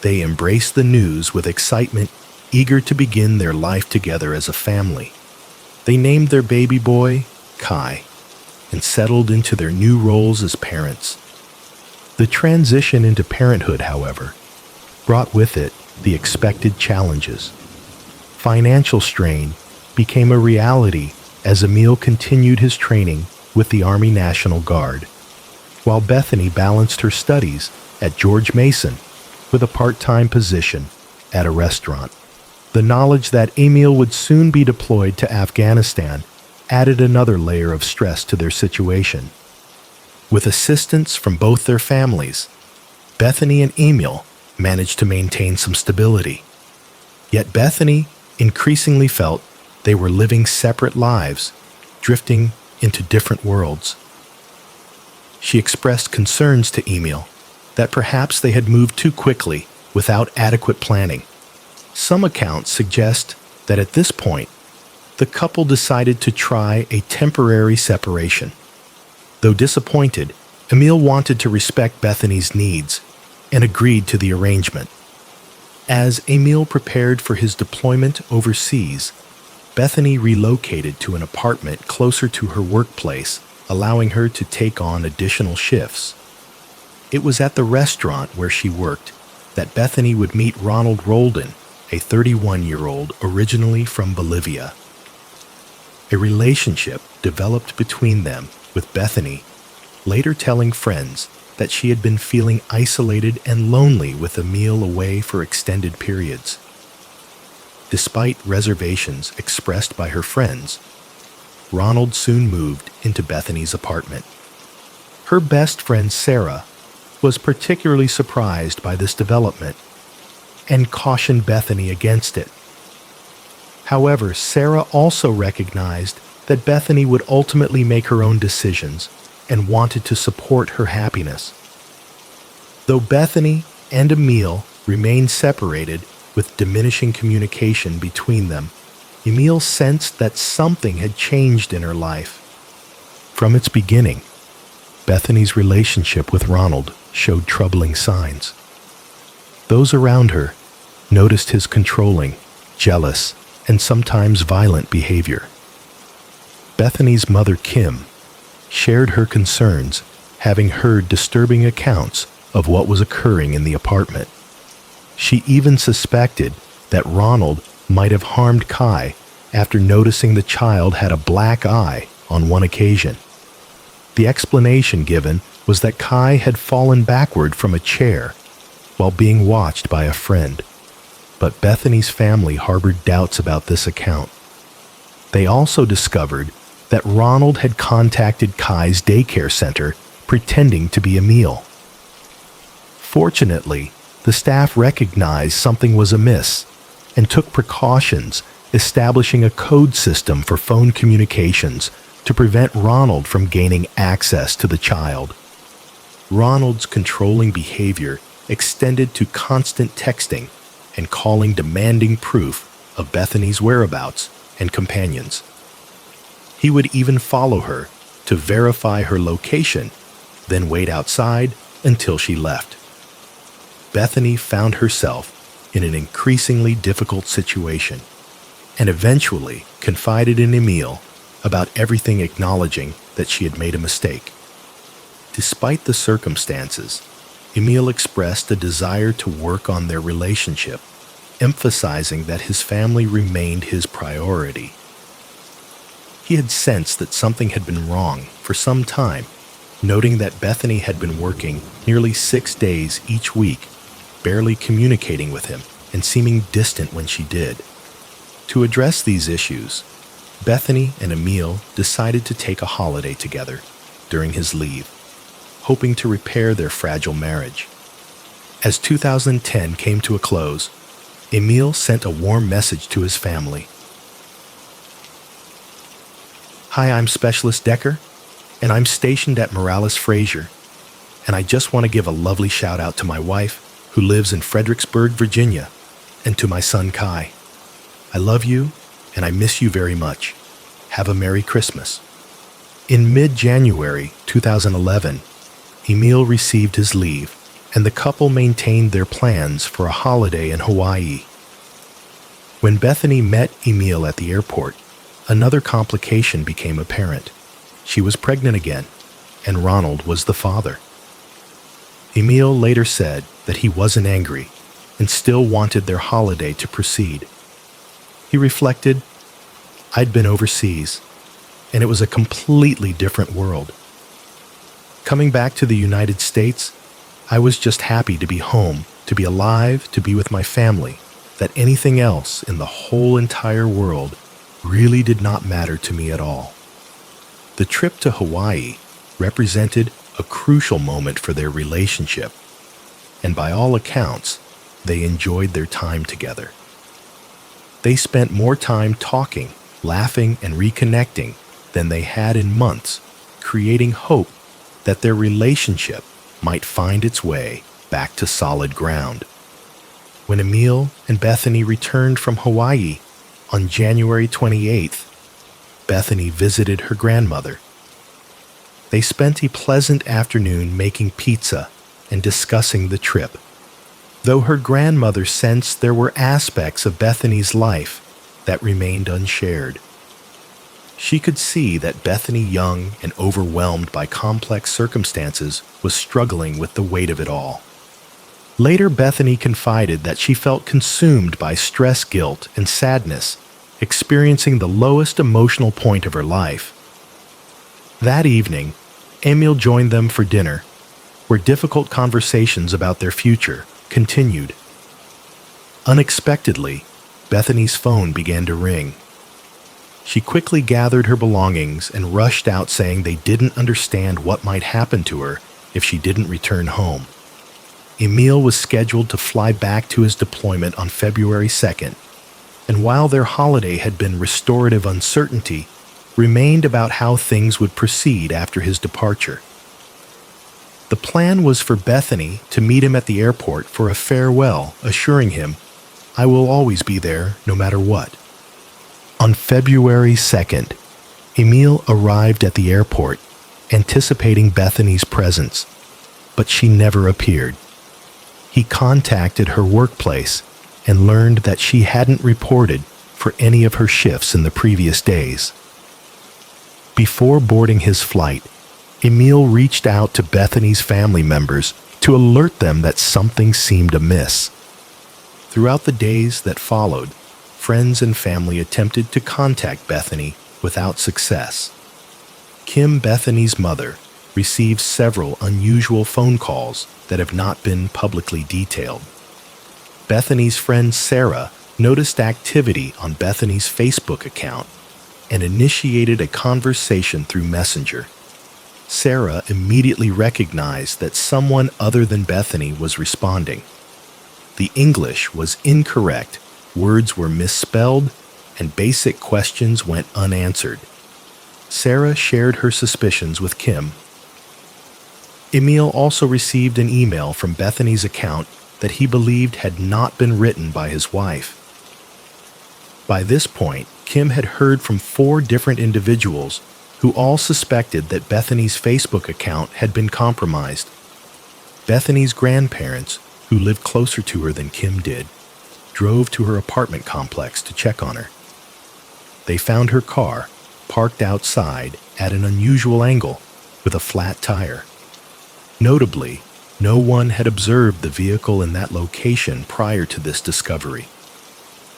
they embraced the news with excitement, eager to begin their life together as a family. They named their baby boy Kai and settled into their new roles as parents. The transition into parenthood, however, brought with it the expected challenges. Financial strain became a reality as Emil continued his training with the Army National Guard, while Bethany balanced her studies at George Mason with a part-time position at a restaurant. The knowledge that Emil would soon be deployed to Afghanistan added another layer of stress to their situation. With assistance from both their families, Bethany and Emil managed to maintain some stability. Yet Bethany increasingly felt they were living separate lives, drifting into different worlds. She expressed concerns to Emil that perhaps they had moved too quickly without adequate planning. Some accounts suggest that at this point, the couple decided to try a temporary separation. Though disappointed, Emil wanted to respect Bethany's needs and agreed to the arrangement. As Emil prepared for his deployment overseas, Bethany relocated to an apartment closer to her workplace, allowing her to take on additional shifts. It was at the restaurant where she worked that Bethany would meet Ronald Roldan, a 31-year-old originally from Bolivia. A relationship developed between them, with Bethany later telling friends that she had been feeling isolated and lonely with Emil away for extended periods. Despite reservations expressed by her friends, Ronald soon moved into Bethany's apartment. Her best friend Sarah was particularly surprised by this development and cautioned Bethany against it. However, Sarah also recognized that Bethany would ultimately make her own decisions and wanted to support her happiness. Though Bethany and Emil remained separated with diminishing communication between them, Emil sensed that something had changed in her life. From its beginning, Bethany's relationship with Ronald showed troubling signs. Those around her noticed his controlling, jealous, and sometimes violent behavior. Bethany's mother, Kim, shared her concerns, having heard disturbing accounts of what was occurring in the apartment. She even suspected that Ronald might have harmed Kai after noticing the child had a black eye on one occasion. The explanation given was that Kai had fallen backward from a chair while being watched by a friend. But Bethany's family harbored doubts about this account. They also discovered that Ronald had contacted Kai's daycare center pretending to be Emil. Fortunately, the staff recognized something was amiss and took precautions, establishing a code system for phone communications to prevent Ronald from gaining access to the child. Ronald's controlling behavior extended to constant texting and calling, demanding proof of Bethany's whereabouts and companions. He would even follow her to verify her location, then wait outside until she left. Bethany found herself in an increasingly difficult situation and eventually confided in Emil about everything, acknowledging that she had made a mistake. Despite the circumstances, Emil expressed a desire to work on their relationship, emphasizing that his family remained his priority. He had sensed that something had been wrong for some time, noting that Bethany had been working nearly 6 days each week, barely communicating with him and seeming distant when she did. To address these issues, Bethany and Emil decided to take a holiday together during his leave, hoping to repair their fragile marriage. As 2010 came to a close, Emil sent a warm message to his family. "Hi, I'm Specialist Decker, and I'm stationed at Morales Frazier, and I just want to give a lovely shout out to my wife, who lives in Fredericksburg, Virginia, and to my son Kai. I love you, and I miss you very much. Have a Merry Christmas." In mid-January 2011, Emil received his leave, and the couple maintained their plans for a holiday in Hawaii. When Bethany met Emil at the airport, another complication became apparent. She was pregnant again, and Ronald was the father. Emil later said that he wasn't angry and still wanted their holiday to proceed. He reflected, "I'd been overseas, and it was a completely different world. Coming back to the United States, I was just happy to be home, to be alive, to be with my family, that anything else in the whole entire world really did not matter to me at all." The trip to Hawaii represented a crucial moment for their relationship, and by all accounts, they enjoyed their time together. They spent more time talking, laughing, and reconnecting than they had in months, creating hope that their relationship might find its way back to solid ground. When Emil and Bethany returned from Hawaii on January 28th, Bethany visited her grandmother. They spent a pleasant afternoon making pizza and discussing the trip, though her grandmother sensed there were aspects of Bethany's life that remained unshared. She could see that Bethany, young and overwhelmed by complex circumstances, was struggling with the weight of it all. Later, Bethany confided that she felt consumed by stress, guilt, and sadness, experiencing the lowest emotional point of her life. That evening, Emil joined them for dinner, where difficult conversations about their future continued. Unexpectedly, Bethany's phone began to ring. She quickly gathered her belongings and rushed out, saying they didn't understand what might happen to her if she didn't return home. Emil was scheduled to fly back to his deployment on February 2nd, and while their holiday had been restorative, uncertainty remained about how things would proceed after his departure. The plan was for Bethany to meet him at the airport for a farewell, assuring him, "I will always be there, no matter what." On February 2nd, Emil arrived at the airport anticipating Bethany's presence, but she never appeared. He contacted her workplace and learned that she hadn't reported for any of her shifts in the previous days. Before boarding his flight, Emil reached out to Bethany's family members to alert them that something seemed amiss. Throughout the days that followed, friends and family attempted to contact Bethany without success. Kim, Bethany's mother, received several unusual phone calls that have not been publicly detailed. Bethany's friend Sarah noticed activity on Bethany's Facebook account and initiated a conversation through Messenger. Sarah immediately recognized that someone other than Bethany was responding. The English was incorrect, words were misspelled, and basic questions went unanswered. Sarah shared her suspicions with Kim. Emil also received an email from Bethany's account that he believed had not been written by his wife. By this point, Kim had heard from 4 different individuals who all suspected that Bethany's Facebook account had been compromised. Bethany's grandparents, who lived closer to her than Kim did, drove to her apartment complex to check on her. They found her car parked outside at an unusual angle with a flat tire. Notably, no one had observed the vehicle in that location prior to this discovery.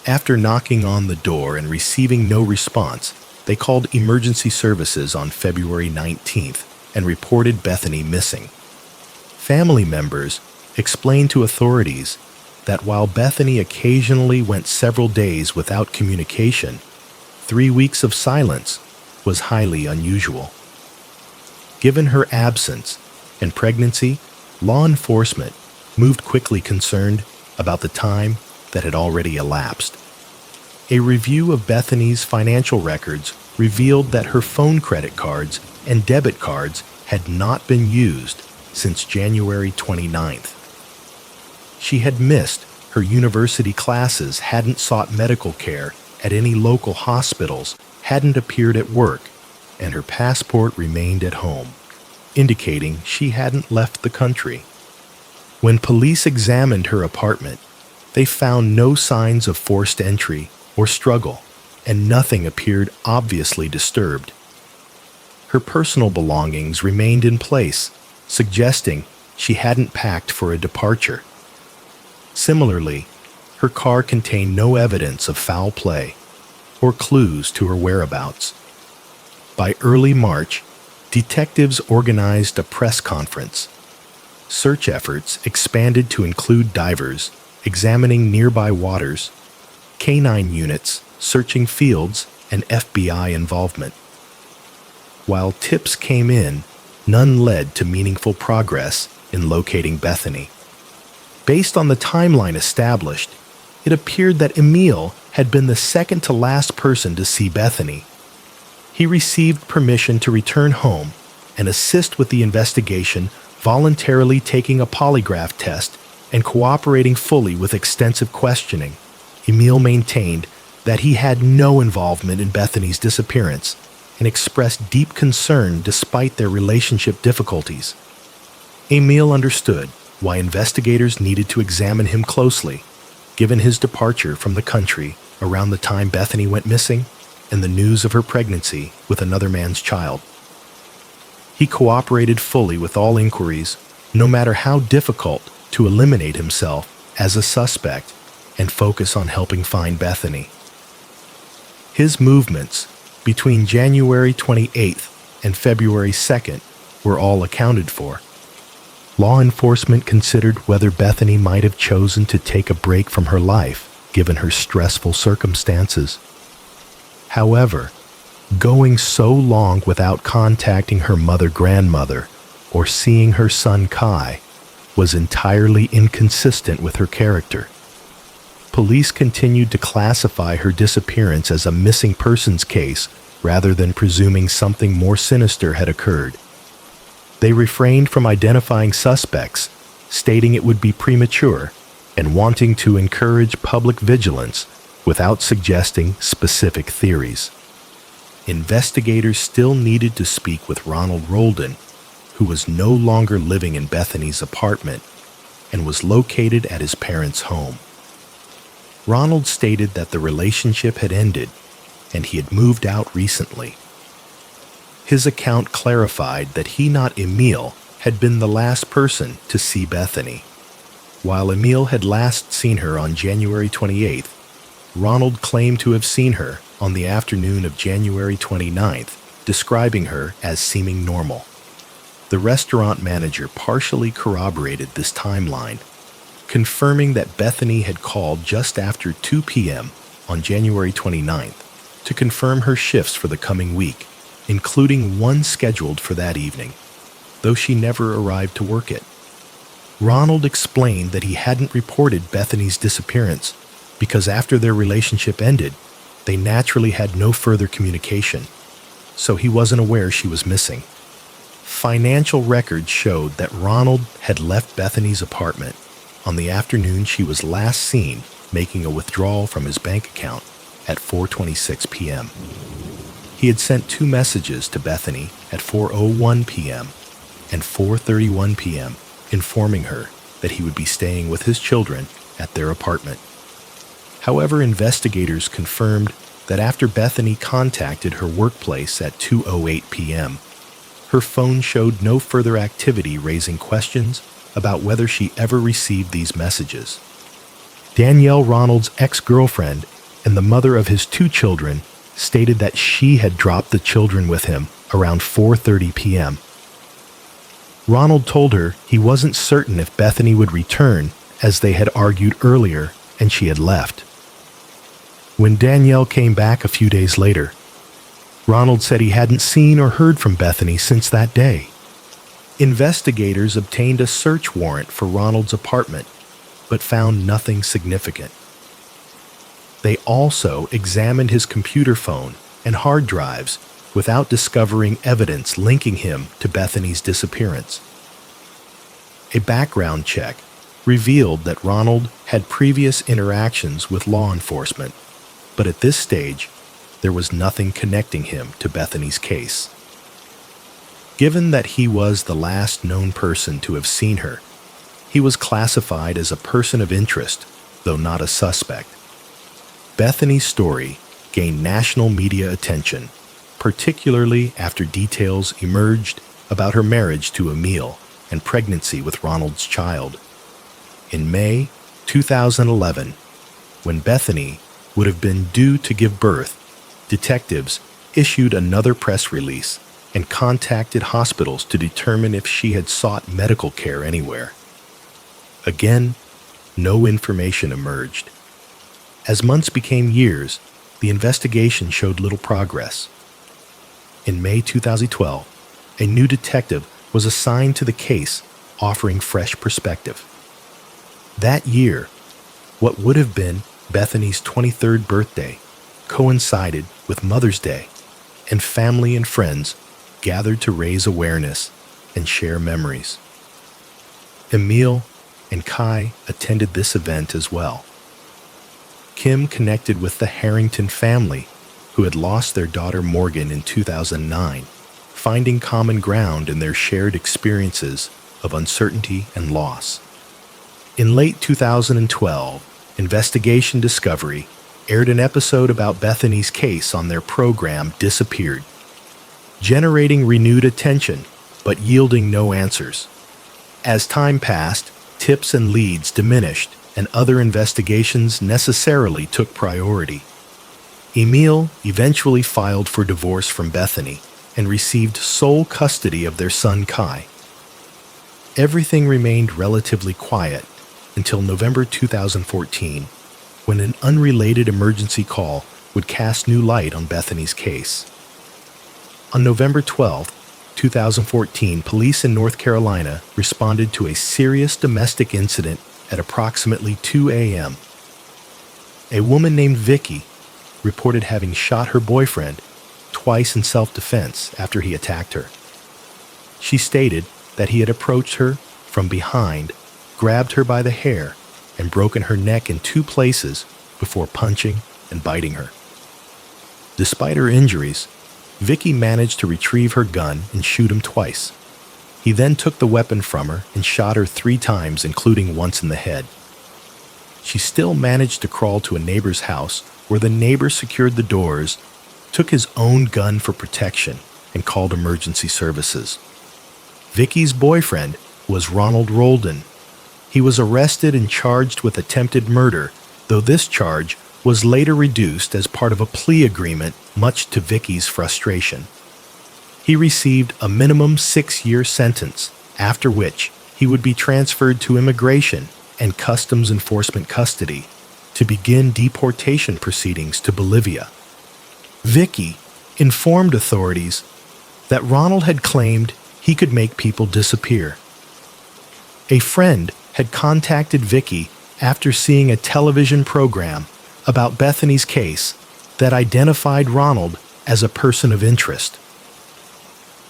After knocking on the door and receiving no response, they called emergency services on February 19th and reported Bethany missing. Family members explained to authorities that while Bethany occasionally went several days without communication, 3 weeks of silence was highly unusual. Given her absence and pregnancy, law enforcement moved quickly, concerned about the time that had already elapsed. A review of Bethany's financial records revealed that her phone credit cards and debit cards had not been used since January 29th. She had missed her university classes, hadn't sought medical care at any local hospitals, hadn't appeared at work, and her passport remained at home, indicating she hadn't left the country. When police examined her apartment, they found no signs of forced entry or struggle, and nothing appeared obviously disturbed. Her personal belongings remained in place, suggesting she hadn't packed for a departure. Similarly, her car contained no evidence of foul play or clues to her whereabouts. By early March, detectives organized a press conference. Search efforts expanded to include divers examining nearby waters, canine units searching fields, and FBI involvement. While tips came in, none led to meaningful progress in locating Bethany. Based on the timeline established, it appeared that Emil had been the second to last person to see Bethany. He received permission to return home and assist with the investigation, voluntarily taking a polygraph test and cooperating fully with extensive questioning. Emil maintained that he had no involvement in Bethany's disappearance and expressed deep concern despite their relationship difficulties. Emil understood why investigators needed to examine him closely, given his departure from the country around the time Bethany went missing and the news of her pregnancy with another man's child. He cooperated fully with all inquiries, no matter how difficult, to eliminate himself as a suspect and focus on helping find Bethany. His movements between January 28th and February 2nd were all accounted for. Law enforcement considered whether Bethany might have chosen to take a break from her life, given her stressful circumstances. However, going so long without contacting her mother-grandmother or seeing her son Kai was entirely inconsistent with her character. Police continued to classify her disappearance as a missing persons case rather than presuming something more sinister had occurred. They refrained from identifying suspects, stating it would be premature and wanting to encourage public vigilance without suggesting specific theories. investigators still needed to speak with Ronald Roldan, who was no longer living in Bethany's apartment and was located at his parents' home. Ronald stated that the relationship had ended and he had moved out recently. His account clarified that he, not Emil, had been the last person to see Bethany. While Emil had last seen her on January 28th, Ronald claimed to have seen her on the afternoon of January 29th, describing her as seeming normal. The restaurant manager partially corroborated this timeline, confirming that Bethany had called just after 2 p.m. on January 29th to confirm her shifts for the coming week, including one scheduled for that evening, though she never arrived to work it. Ronald explained that he hadn't reported Bethany's disappearance because after their relationship ended, they naturally had no further communication, so he wasn't aware she was missing. Financial records showed that Ronald had left Bethany's apartment on the afternoon she was last seen making a withdrawal from his bank account at 4:26 p.m. He had sent 2 messages to Bethany at 4:01 p.m. and 4:31 p.m. informing her that he would be staying with his children at their apartment. However, investigators confirmed that after Bethany contacted her workplace at 2:08 p.m., her phone showed no further activity, raising questions about whether she ever received these messages. Danielle, Ronald's ex-girlfriend and the mother of his 2 children, stated that she had dropped the children with him around 4:30 p.m. Ronald told her he wasn't certain if Bethany would return, as they had argued earlier and she had left. When Danielle came back a few days later, Ronald said he hadn't seen or heard from Bethany since that day. Investigators obtained a search warrant for Ronald's apartment, but found nothing significant. They also examined his computer phone and hard drives without discovering evidence linking him to Bethany's disappearance. A background check revealed that Ronald had previous interactions with law enforcement, but at this stage, there was nothing connecting him to Bethany's case. Given that he was the last known person to have seen her, he was classified as a person of interest, though not a suspect. Bethany's story gained national media attention, particularly after details emerged about her marriage to Emil and pregnancy with Ronald's child. In May 2011, when Bethany would have been due to give birth, detectives issued another press release and contacted hospitals to determine if she had sought medical care anywhere. Again, no information emerged. As months became years, the investigation showed little progress. In May 2012, a new detective was assigned to the case, offering fresh perspective. That year, what would have been Bethany's 23rd birthday coincided with Mother's Day, and family and friends gathered to raise awareness and share memories. Emil and Kai attended this event as well. Kim connected with the Harrington family, who had lost their daughter Morgan in 2009, finding common ground in their shared experiences of uncertainty and loss. In late 2012, Investigation Discovery aired an episode about Bethany's case on their program Disappeared, generating renewed attention but yielding no answers. As time passed, tips and leads diminished and other investigations necessarily took priority. Emil eventually filed for divorce from Bethany and received sole custody of their son Kai. Everything remained relatively quiet until November 2014, when an unrelated emergency call would cast new light on Bethany's case. On November 12, 2014, police in North Carolina responded to a serious domestic incident at approximately 2 a.m. A woman named Vicky reported having shot her boyfriend twice in self-defense after he attacked her. She stated that he had approached her from behind, grabbed her by the hair, and broken her neck in 2 places before punching and biting her. Despite her injuries, Vicky managed to retrieve her gun and shoot him twice. He then took the weapon from her and shot her 3 times, including once in the head. She still managed to crawl to a neighbor's house where the neighbor secured the doors, took his own gun for protection, and called emergency services. Vicky's boyfriend was Ronald Roldan. He was arrested and charged with attempted murder, though this charge was later reduced as part of a plea agreement, much to Vicky's frustration. He received a minimum 6-year sentence, after which he would be transferred to immigration and customs enforcement custody to begin deportation proceedings to Bolivia. Vicky informed authorities that Ronald had claimed he could make people disappear. A friend had contacted Vicky after seeing a television program about Bethany's case that identified Ronald as a person of interest.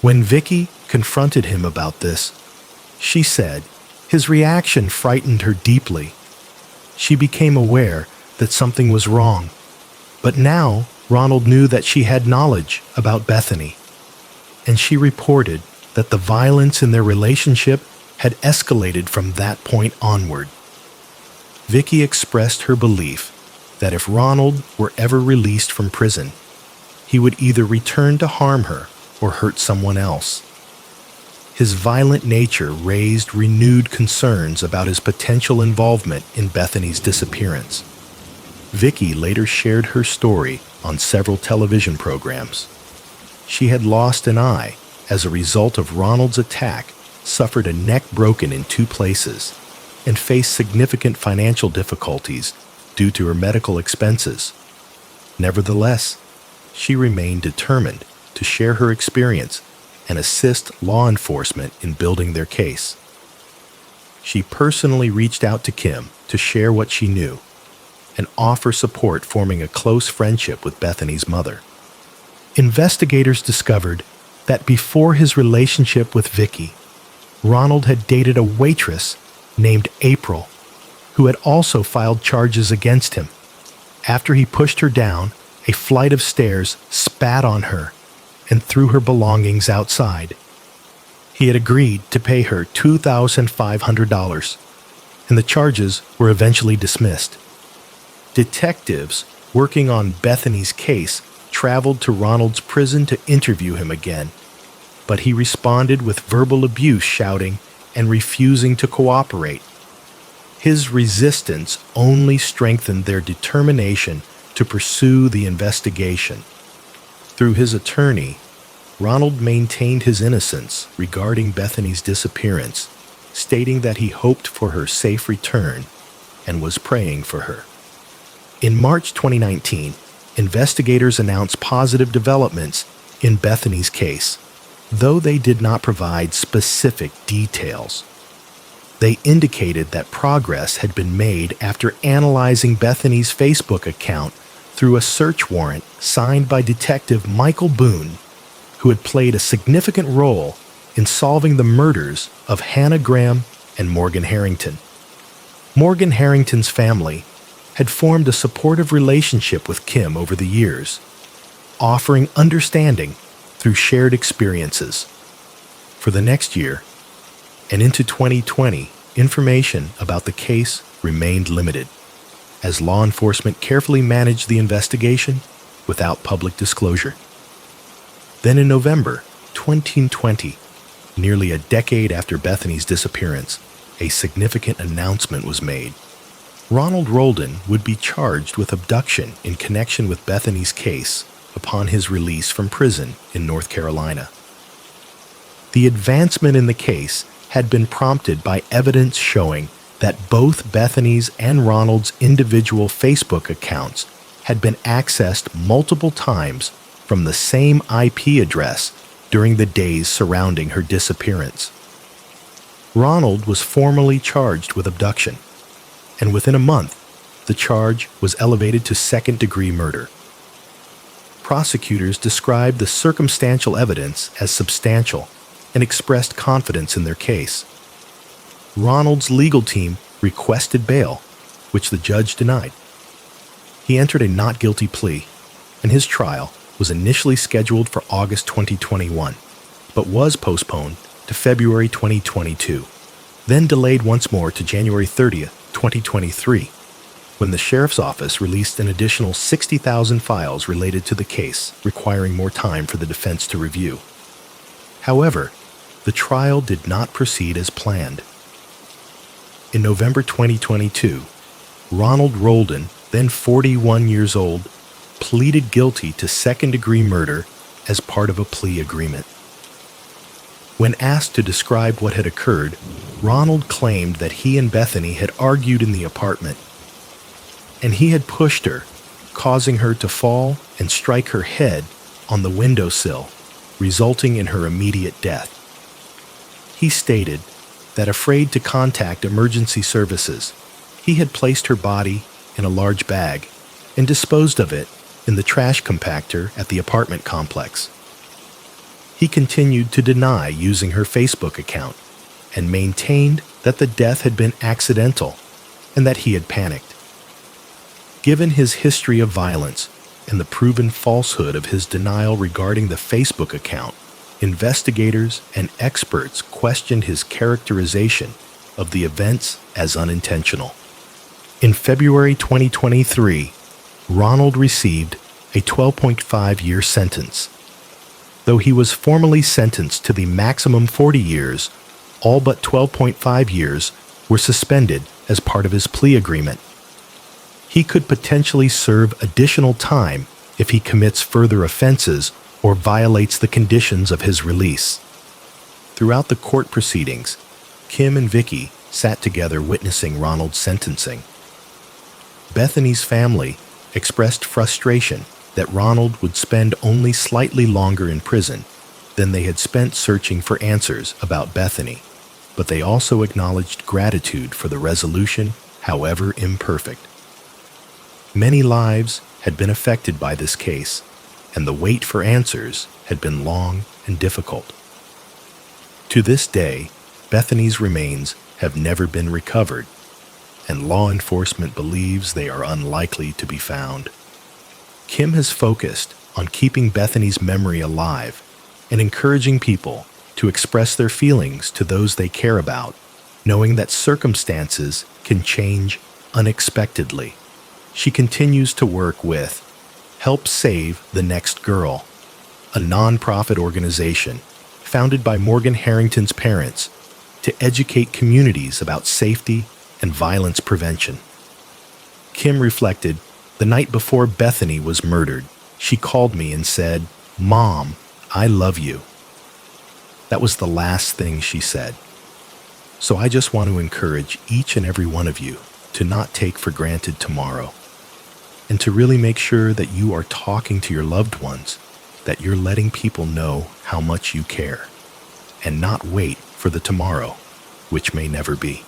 When Vicky confronted him about this, she said his reaction frightened her deeply. She became aware that something was wrong, but now Ronald knew that she had knowledge about Bethany, and she reported that the violence in their relationship had escalated from that point onward. Vicky expressed her belief that if Ronald were ever released from prison, he would either return to harm her or hurt someone else. His violent nature raised renewed concerns about his potential involvement in Bethany's disappearance. Vicky later shared her story on several television programs. She had lost an eye as a result of Ronald's attack, suffered a neck broken in 2 places, and faced significant financial difficulties due to her medical expenses. Nevertheless, she remained determined to share her experience and assist law enforcement in building their case. She personally reached out to Kim to share what she knew and offer support, forming a close friendship with Bethany's mother. Investigators discovered that before his relationship with Vicky, Ronald had dated a waitress named April, who had also filed charges against him. After he pushed her down a flight of stairs, spat on her, and threw her belongings outside. He had agreed to pay her $2,500, and the charges were eventually dismissed. Detectives working on Bethany's case traveled to Ronald's prison to interview him again, but he responded with verbal abuse, shouting and refusing to cooperate. His resistance only strengthened their determination to pursue the investigation. Through his attorney, Ronald maintained his innocence regarding Bethany's disappearance, stating that he hoped for her safe return and was praying for her. In March 2019, investigators announced positive developments in Bethany's case, though they did not provide specific details. They indicated that progress had been made after analyzing Bethany's Facebook account through a search warrant signed by Detective Michael Boone, who had played a significant role in solving the murders of Hannah Graham and Morgan Harrington. Morgan Harrington's family had formed a supportive relationship with Kim over the years, offering understanding through shared experiences. For the next year, and into 2020, information about the case remained limited, as law enforcement carefully managed the investigation without public disclosure. Then in November 2020, nearly a decade after Bethany's disappearance, a significant announcement was made. Ronald Roldan would be charged with abduction in connection with Bethany's case upon his release from prison in North Carolina. The advancement in the case had been prompted by evidence showing that both Bethany's and Ronald's individual Facebook accounts had been accessed multiple times from the same IP address during the days surrounding her disappearance. Ronald was formally charged with abduction, and within a month, the charge was elevated to second-degree murder. Prosecutors described the circumstantial evidence as substantial and expressed confidence in their case. Ronald's legal team requested bail, which the judge denied. He entered a not guilty plea, and his trial was was initially scheduled for August 2021, but was postponed to February 2022, then delayed once more to January 30th, 2023, when the Sheriff's Office released an additional 60,000 files related to the case, requiring more time for the defense to review. However, the trial did not proceed as planned. In November 2022, Ronald Roldan, then 41 years old, pleaded guilty to second-degree murder as part of a plea agreement. When asked to describe what had occurred, Ronald claimed that he and Bethany had argued in the apartment, and he had pushed her, causing her to fall and strike her head on the windowsill, resulting in her immediate death. He stated that, afraid to contact emergency services, he had placed her body in a large bag and disposed of it in the trash compactor at the apartment complex. He continued to deny using her Facebook account and maintained that the death had been accidental and that he had panicked. Given his history of violence and the proven falsehood of his denial regarding the Facebook account, investigators and experts questioned his characterization of the events as unintentional. In February 2023, Ronald received a 12.5-year sentence. Though he was formally sentenced to the maximum 40 years, all but 12.5 years were suspended as part of his plea agreement. He could potentially serve additional time if he commits further offenses or violates the conditions of his release. Throughout the court proceedings, Kim and Vicky sat together witnessing Ronald's sentencing. Bethany's family expressed frustration that Ronald would spend only slightly longer in prison than they had spent searching for answers about Bethany, but they also acknowledged gratitude for the resolution, however imperfect. Many lives had been affected by this case, and the wait for answers had been long and difficult. To this day, Bethany's remains have never been recovered, and law enforcement believes they are unlikely to be found. Kim has focused on keeping Bethany's memory alive and encouraging people to express their feelings to those they care about, knowing that circumstances can change unexpectedly. She continues to work with Help Save the Next Girl, a nonprofit organization founded by Morgan Harrington's parents to educate communities about safety and violence prevention. Kim reflected, "The night before Bethany was murdered, she called me and said, 'Mom, I love you.' That was the last thing she said. So I just want to encourage each and every one of you to not take for granted tomorrow, and to really make sure that you are talking to your loved ones, that you're letting people know how much you care, and not wait for the tomorrow, which may never be."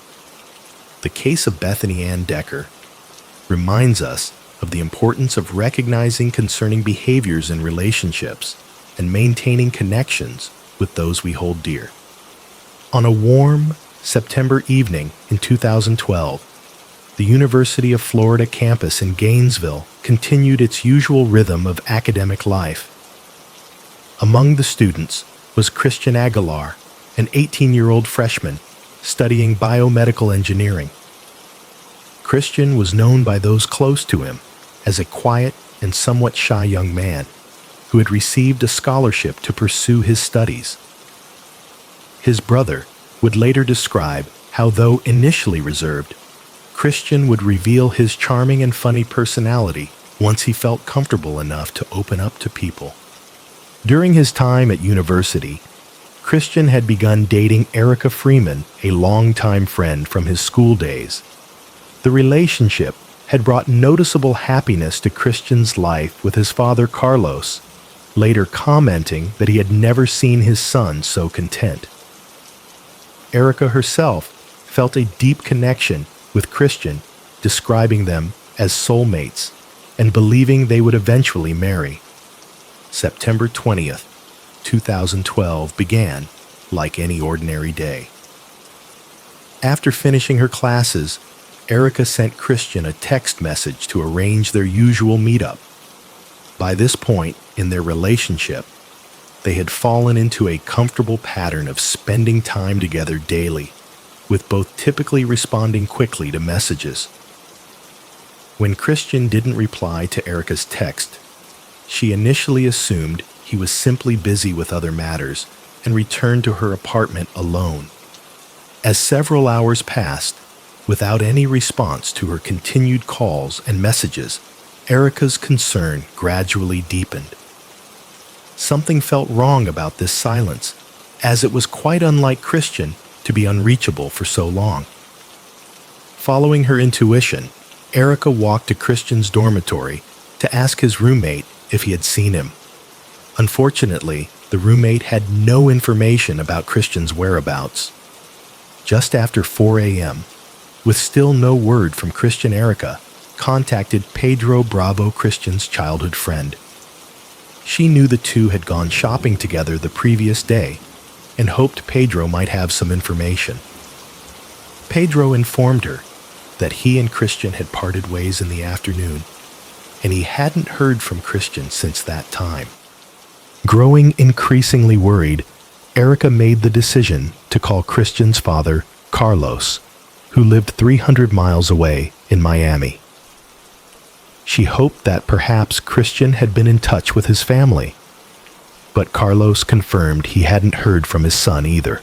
The case of Bethany Ann Decker reminds us of the importance of recognizing concerning behaviors in relationships and maintaining connections with those we hold dear. On a warm September evening in 2012, the University of Florida campus in Gainesville continued its usual rhythm of academic life. Among the students was Christian Aguilar, an 18-year-old freshman studying biomedical engineering. Christian was known by those close to him as a quiet and somewhat shy young man who had received a scholarship to pursue his studies. His brother would later describe how, though initially reserved, Christian would reveal his charming and funny personality once he felt comfortable enough to open up to people. During his time at university, Christian had begun dating Erica Freeman, a longtime friend from his school days. The relationship had brought noticeable happiness to Christian's life, with his father Carlos later commenting that he had never seen his son so content. Erica herself felt a deep connection with Christian, describing them as soulmates and believing they would eventually marry. September 20th, 2012 began like any ordinary day. After finishing her classes, Erica sent Christian a text message to arrange their usual meetup. By this point, in their relationship, they had fallen into a comfortable pattern of spending time together daily, with both typically responding quickly to messages. When Christian didn't reply to Erica's text, she initially assumed he was simply busy with other matters and returned to her apartment alone. As several hours passed, without any response to her continued calls and messages, Erica's concern gradually deepened. Something felt wrong about this silence, as it was quite unlike Christian to be unreachable for so long. Following her intuition, Erica walked to Christian's dormitory to ask his roommate if he had seen him. Unfortunately, the roommate had no information about Christian's whereabouts. Just after 4 a.m., with still no word from Christian, Erica contacted Pedro Bravo, Christian's childhood friend. She knew the two had gone shopping together the previous day and hoped Pedro might have some information. Pedro informed her that he and Christian had parted ways in the afternoon, and he hadn't heard from Christian since that time. Growing increasingly worried, Erica made the decision to call Christian's father, Carlos, who lived 300 miles away in Miami. She hoped that perhaps Christian had been in touch with his family, but Carlos confirmed he hadn't heard from his son either.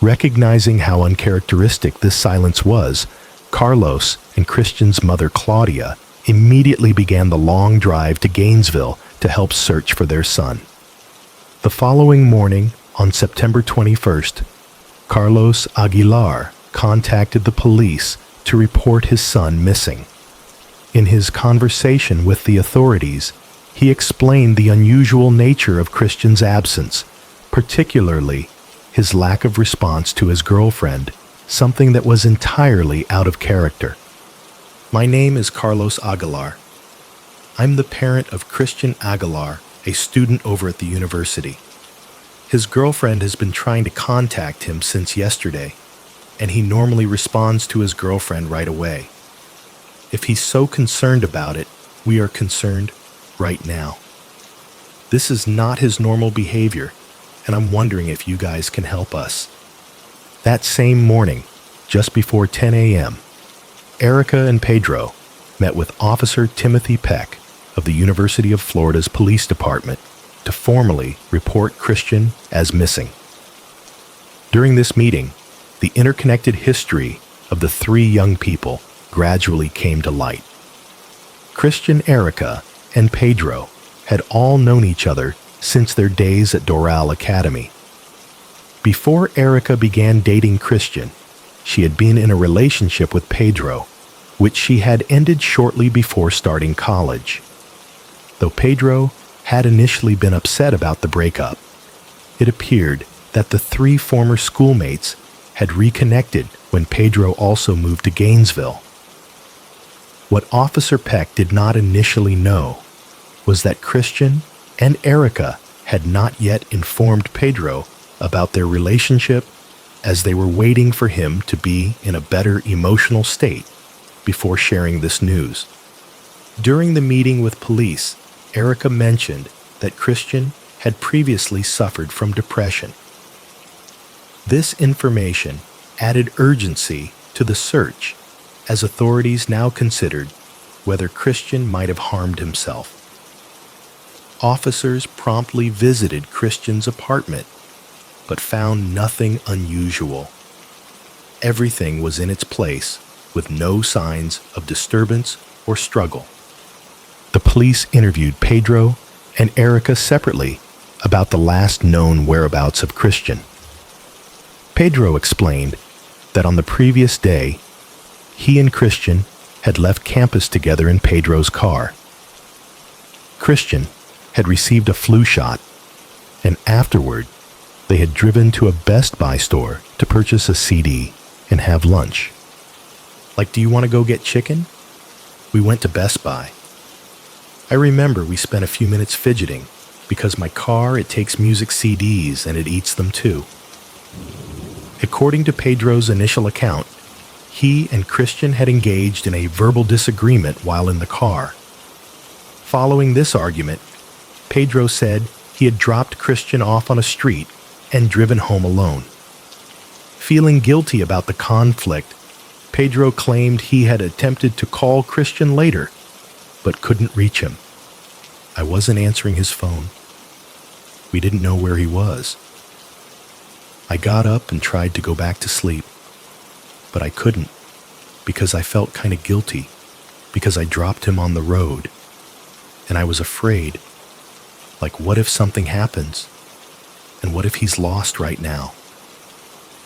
Recognizing how uncharacteristic this silence was, Carlos and Christian's mother, Claudia, immediately began the long drive to Gainesville to help search for their son. The following morning, on September 21st, Carlos Aguilar contacted the police to report his son missing. In his conversation with the authorities, he explained the unusual nature of Christian's absence, particularly his lack of response to his girlfriend, something that was entirely out of character. "My name is Carlos Aguilar. I'm the parent of Christian Aguilar, a student over at the university. His girlfriend has been trying to contact him since yesterday, and he normally responds to his girlfriend right away. If he's so concerned about it, we are concerned right now. This is not his normal behavior, and I'm wondering if you guys can help us." That same morning, just before 10 a.m., Erica and Pedro met with Officer Timothy Peck of the University of Florida's Police Department to formally report Christian as missing. During this meeting, the interconnected history of the three young people gradually came to light. Christian, Erica, and Pedro had all known each other since their days at Doral Academy. Before Erica began dating Christian, she had been in a relationship with Pedro, which she had ended shortly before starting college. Though Pedro had initially been upset about the breakup, it appeared that the three former schoolmates had reconnected when Pedro also moved to Gainesville. What Officer Peck did not initially know was that Christian and Erica had not yet informed Pedro about their relationship, as they were waiting for him to be in a better emotional state before sharing this news. During the meeting with police, Erica mentioned that Christian had previously suffered from depression. This information added urgency to the search, as authorities now considered whether Christian might have harmed himself. Officers promptly visited Christian's apartment, but found nothing unusual. Everything was in its place, with no signs of disturbance or struggle. The police interviewed Pedro and Erica separately about the last known whereabouts of Christian. Pedro explained that on the previous day, he and Christian had left campus together in Pedro's car. Christian had received a flu shot, and afterward, they had driven to a Best Buy store to purchase a CD and have lunch. "Like, do you want to go get chicken?" We went to Best Buy. I remember we spent a few minutes fidgeting because my car, it takes music CDs and it eats them too. According to Pedro's initial account, he and Christian had engaged in a verbal disagreement while in the car. Following this argument, Pedro said he had dropped Christian off on a street and driven home alone. Feeling guilty about the conflict, Pedro claimed he had attempted to call Christian later, but couldn't reach him. I wasn't answering his phone. We didn't know where he was. I got up and tried to go back to sleep, but I couldn't because I felt kind of guilty because I dropped him on the road, and I was afraid. Like, what if something happens? And what if he's lost right now?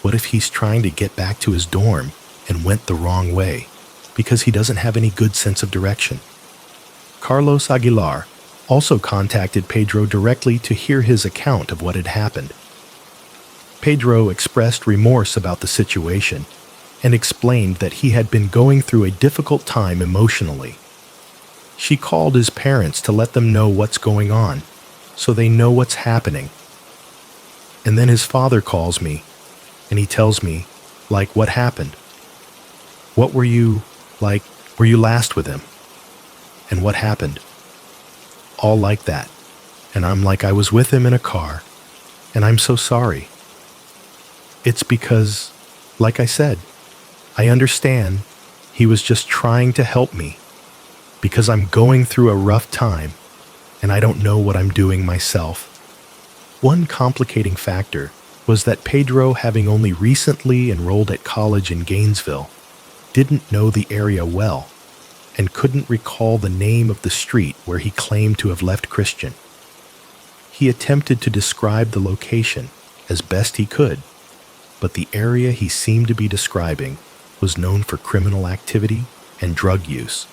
What if he's trying to get back to his dorm and went the wrong way because he doesn't have any good sense of direction? Carlos Aguilar also contacted Pedro directly to hear his account of what had happened. Pedro expressed remorse about the situation and explained that he had been going through a difficult time emotionally. She called his parents to let them know what's going on, so they know what's happening. And then his father calls me, and he tells me, like, what happened? Were you last with him? And what happened? All like that. And I'm like, I was with him in a car, and I'm so sorry. It's because, like I said, I understand he was just trying to help me because I'm going through a rough time and I don't know what I'm doing myself. One complicating factor was that Pedro, having only recently enrolled at college in Gainesville, didn't know the area well and couldn't recall the name of the street where he claimed to have left Christian. He attempted to describe the location as best he could, but the area he seemed to be describing was known for criminal activity and drug use,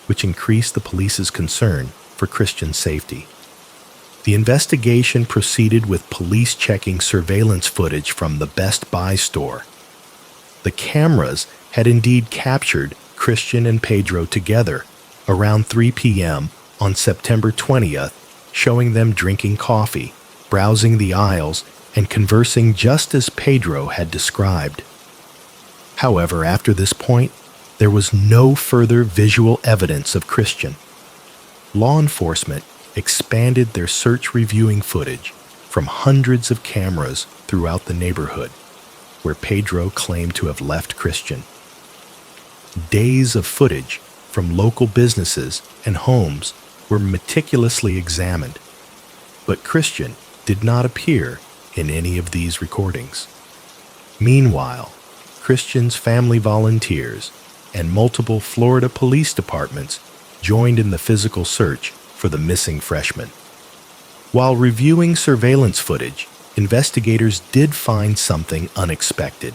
which increased the police's concern for Christian's safety. The investigation proceeded with police checking surveillance footage from the Best Buy store. The cameras had indeed captured Christian and Pedro together around 3 p.m. on September 20th, showing them drinking coffee, browsing the aisles, and conversing just as Pedro had described. However, after this point, there was no further visual evidence of Christian. Law enforcement expanded their search reviewing footage from hundreds of cameras throughout the neighborhood where Pedro claimed to have left Christian. Days of footage from local businesses and homes were meticulously examined, but Christian did not appear in any of these recordings. Meanwhile, Christian's family volunteers and multiple Florida police departments joined in the physical search for the missing freshman. While reviewing surveillance footage, investigators did find something unexpected.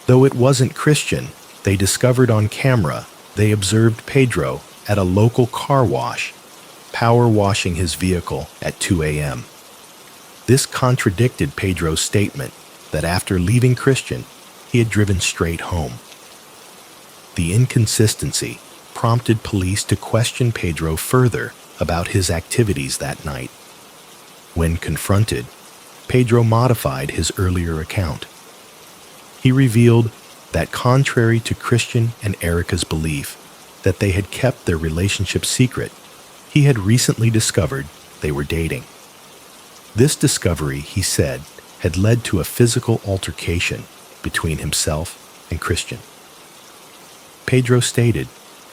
Though it wasn't Christian, they discovered on camera they observed Pedro at a local car wash, power washing his vehicle at 2 a.m. This contradicted Pedro's statement that after leaving Christian, he had driven straight home. The inconsistency prompted police to question Pedro further about his activities that night. When confronted, Pedro modified his earlier account. He revealed that contrary to Christian and Erica's belief that they had kept their relationship secret, he had recently discovered they were dating. This discovery, he said, had led to a physical altercation between himself and Christian. Pedro stated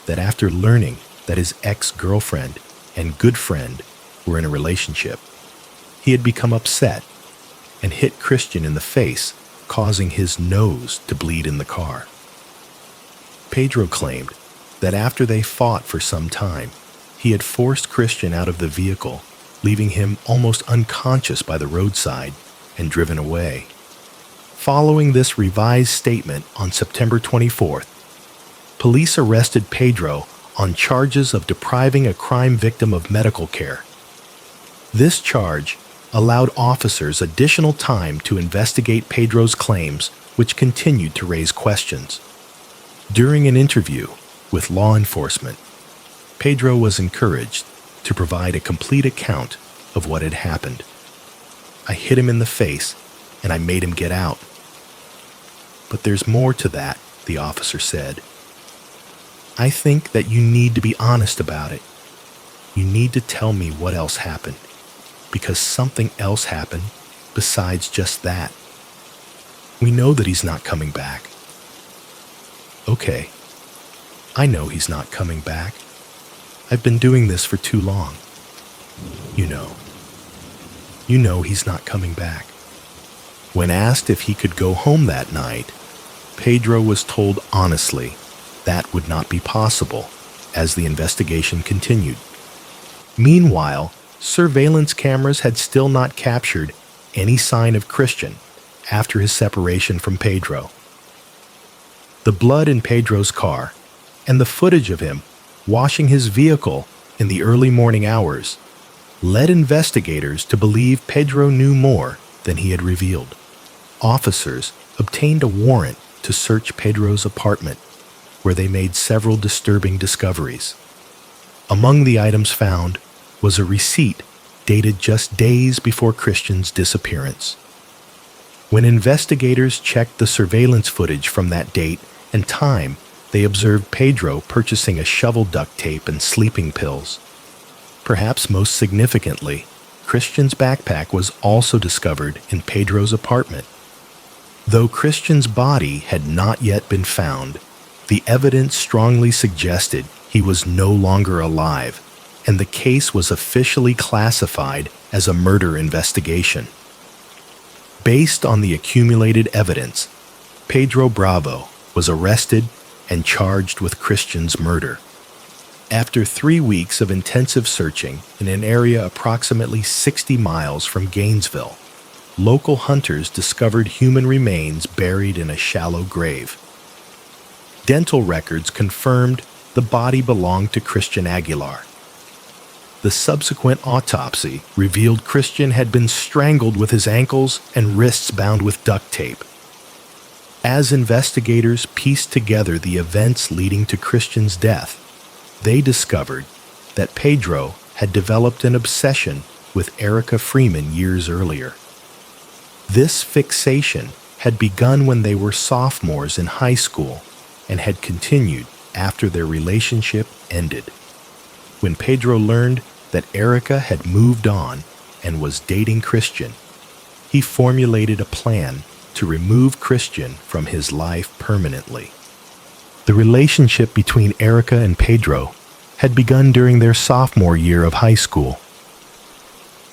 that after learning that his ex-girlfriend and good friend were in a relationship, he had become upset and hit Christian in the face, causing his nose to bleed in the car. Pedro claimed that after they fought for some time, he had forced Christian out of the vehicle, leaving him almost unconscious by the roadside and driven away. Following this revised statement on September 24th, police arrested Pedro on charges of depriving a crime victim of medical care. This charge allowed officers additional time to investigate Pedro's claims, which continued to raise questions. During an interview with law enforcement, Pedro was encouraged to provide a complete account of what had happened. I hit him in the face and I made him get out. But there's more to that, the officer said. I think that you need to be honest about it. You need to tell me what else happened, because something else happened besides just that. We know that he's not coming back. Okay, I know he's not coming back. I've been doing this for too long. You know he's not coming back. When asked if he could go home that night, Pedro was told honestly that would not be possible as the investigation continued. Meanwhile, surveillance cameras had still not captured any sign of Christian after his separation from Pedro. The blood in Pedro's car and the footage of him washing his vehicle in the early morning hours led investigators to believe Pedro knew more than he had revealed. Officers obtained a warrant to search Pedro's apartment, where they made several disturbing discoveries. Among the items found was a receipt dated just days before Christian's disappearance. When investigators checked the surveillance footage from that date and time, they observed Pedro purchasing a shovel duct tape and sleeping pills. Perhaps most significantly, Christian's backpack was also discovered in Pedro's apartment. Though Christian's body had not yet been found, the evidence strongly suggested he was no longer alive, and the case was officially classified as a murder investigation. Based on the accumulated evidence, Pedro Bravo was arrested and charged with Christian's murder. After 3 weeks of intensive searching in an area approximately 60 miles from Gainesville, local hunters discovered human remains buried in a shallow grave. Dental records confirmed the body belonged to Christian Aguilar. The subsequent autopsy revealed Christian had been strangled with his ankles and wrists bound with duct tape. As investigators pieced together the events leading to Christian's death, they discovered that Pedro had developed an obsession with Erica Freeman years earlier. This fixation had begun when they were sophomores in high school and had continued after their relationship ended. When Pedro learned that Erica had moved on and was dating Christian, he formulated a plan to remove Christian from his life permanently. The relationship between Erica and Pedro had begun during their sophomore year of high school.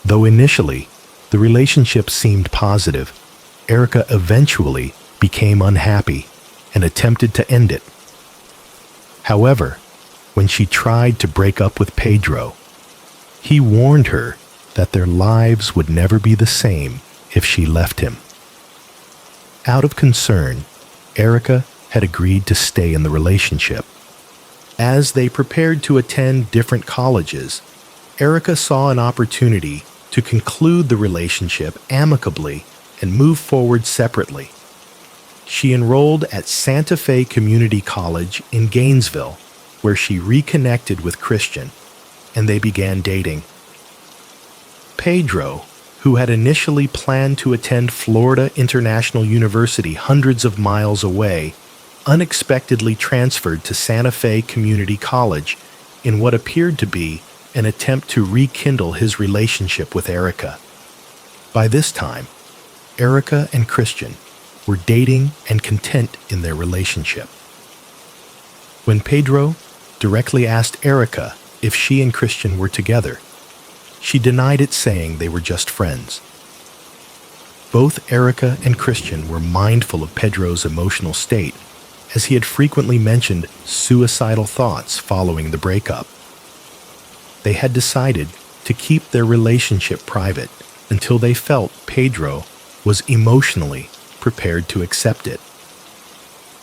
Though initially the relationship seemed positive, Erica eventually became unhappy and attempted to end it. However, when she tried to break up with Pedro, he warned her that their lives would never be the same if she left him. Out of concern, Erica had agreed to stay in the relationship. As they prepared to attend different colleges, Erica saw an opportunity to conclude the relationship amicably and move forward separately. She enrolled at Santa Fe Community College in Gainesville, where she reconnected with Christian, and they began dating. Pedro, who had initially planned to attend Florida International University hundreds of miles away, unexpectedly transferred to Santa Fe Community College in what appeared to be an attempt to rekindle his relationship with Erica. By this time, Erica and Christian were dating and content in their relationship. When Pedro directly asked Erica if she and Christian were together, she denied it, saying they were just friends. Both Erica and Christian were mindful of Pedro's emotional state, as he had frequently mentioned suicidal thoughts following the breakup. They had decided to keep their relationship private until they felt Pedro was emotionally prepared to accept it.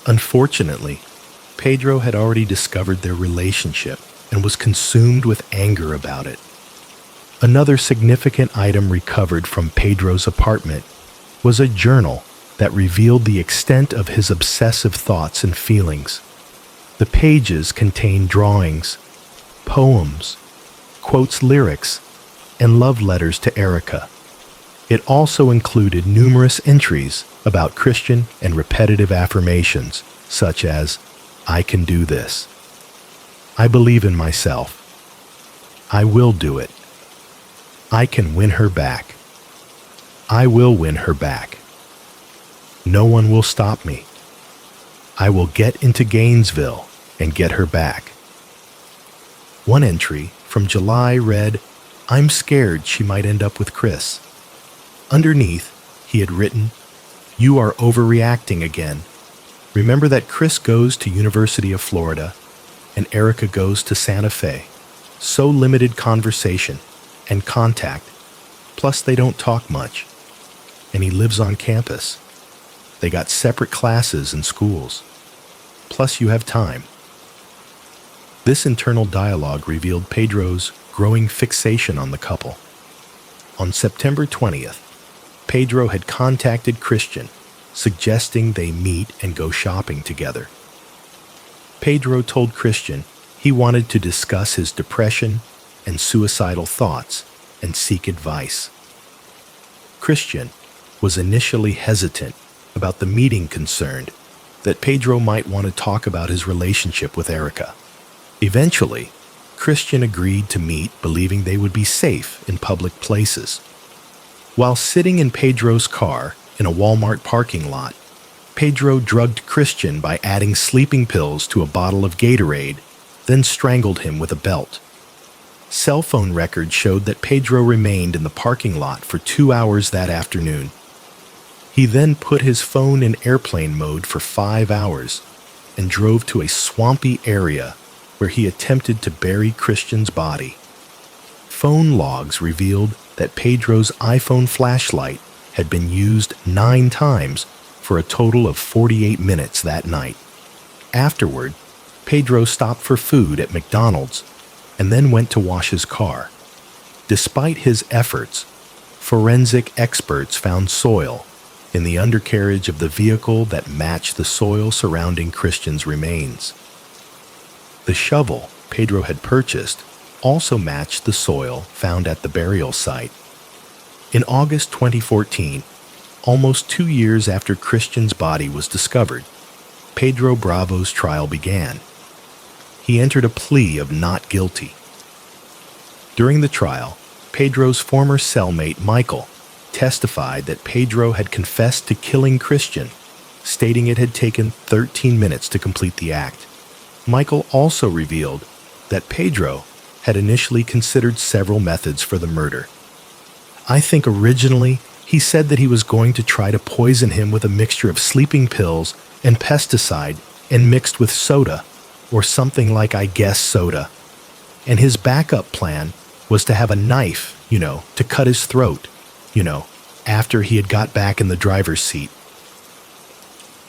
Unfortunately, Pedro had already discovered their relationship and was consumed with anger about it. Another significant item recovered from Pedro's apartment was a journal that revealed the extent of his obsessive thoughts and feelings. The pages contained drawings, poems, quotes lyrics, and love letters to Erica. It also included numerous entries about Christian and repetitive affirmations, such as, "I can do this," "I believe in myself," I will do it. I can win her back. I will win her back. No one will stop me. I will get into Gainesville and get her back. One entry from July read, I'm scared she might end up with Chris. Underneath, he had written, You are overreacting again. Remember that Chris goes to University of Florida and Erica goes to Santa Fe. So limited conversation and contact, plus they don't talk much. And he lives on campus. They got separate classes and schools. Plus you have time. This internal dialogue revealed Pedro's growing fixation on the couple. On September 20th, Pedro had contacted Christian, suggesting they meet and go shopping together. Pedro told Christian he wanted to discuss his depression and suicidal thoughts and seek advice. Christian was initially hesitant about the meeting, concerned that Pedro might want to talk about his relationship with Erica. Eventually, Christian agreed to meet, believing they would be safe in public places. While sitting in Pedro's car in a Walmart parking lot, Pedro drugged Christian by adding sleeping pills to a bottle of Gatorade, then strangled him with a belt. Cell phone records showed that Pedro remained in the parking lot for 2 hours that afternoon. He then put his phone in airplane mode for 5 hours and drove to a swampy area where he attempted to bury Christian's body. Phone logs revealed that Pedro's iPhone flashlight had been used 9 times for a total of 48 minutes that night. Afterward, Pedro stopped for food at McDonald's and then went to wash his car. Despite his efforts, forensic experts found soil in the undercarriage of the vehicle that matched the soil surrounding Christian's remains. The shovel Pedro had purchased also matched the soil found at the burial site. In August 2014, almost 2 years after Christian's body was discovered, Pedro Bravo's trial began. He entered a plea of not guilty. During the trial, Pedro's former cellmate Michael testified that Pedro had confessed to killing Christian, stating it had taken 13 minutes to complete the act. Michael also revealed that Pedro had initially considered several methods for the murder. I think originally he said that he was going to try to poison him with a mixture of sleeping pills and pesticide and mixed with soda, or something like, I guess, soda. And his backup plan was to have a knife, to cut his throat, after he had got back in the driver's seat.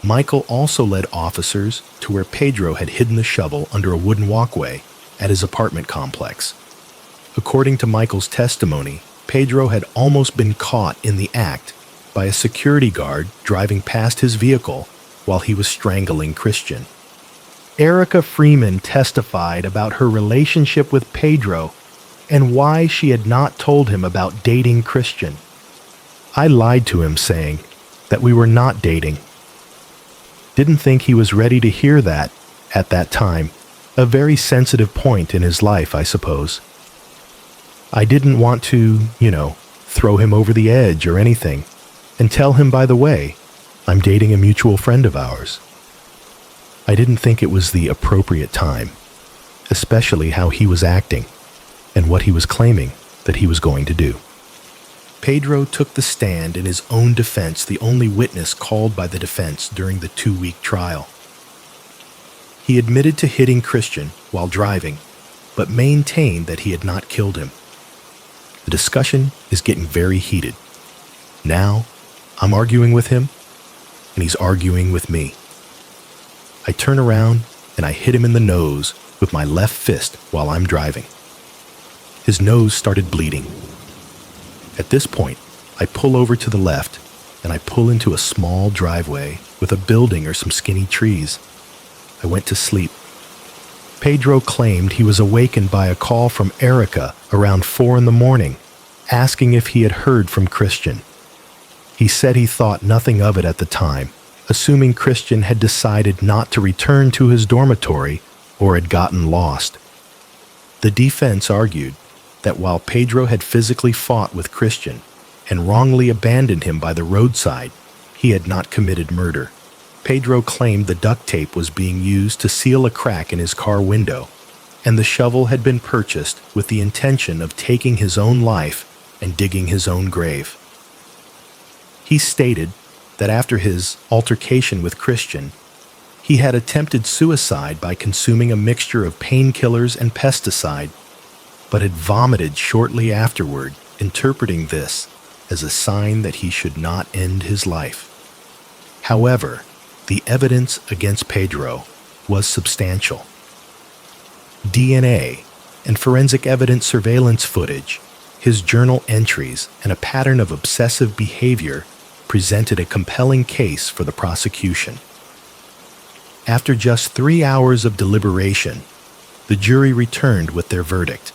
Michael also led officers to where Pedro had hidden the shovel under a wooden walkway at his apartment complex. According to Michael's testimony, Pedro had almost been caught in the act by a security guard driving past his vehicle while he was strangling Christian. Erica Freeman testified about her relationship with Pedro and why she had not told him about dating Christian. I lied to him, saying that we were not dating. Didn't think he was ready to hear that at that time, a very sensitive point in his life, I suppose. I didn't want to, throw him over the edge or anything, and tell him, by the way, I'm dating a mutual friend of ours. I didn't think it was the appropriate time, especially how he was acting and what he was claiming that he was going to do. Pedro took the stand in his own defense, the only witness called by the defense during the 2-week trial. He admitted to hitting Christian while driving, but maintained that he had not killed him. The discussion is getting very heated. Now, I'm arguing with him, and he's arguing with me. I turn around and I hit him in the nose with my left fist while I'm driving. His nose started bleeding. At this point, I pull over to the left and I pull into a small driveway with a building or some skinny trees. I went to sleep. Pedro claimed he was awakened by a call from Erica around 4 a.m, asking if he had heard from Christian. He said he thought nothing of it at the time, assuming Christian had decided not to return to his dormitory or had gotten lost. The defense argued that while Pedro had physically fought with Christian and wrongly abandoned him by the roadside, he had not committed murder. Pedro claimed the duct tape was being used to seal a crack in his car window, and the shovel had been purchased with the intention of taking his own life and digging his own grave. He stated that after his altercation with Christian, he had attempted suicide by consuming a mixture of painkillers and pesticide, but had vomited shortly afterward, interpreting this as a sign that he should not end his life. However, the evidence against Pedro was substantial. DNA and forensic evidence surveillance footage, his journal entries, and a pattern of obsessive behavior presented a compelling case for the prosecution. After just 3 hours of deliberation, the jury returned with their verdict.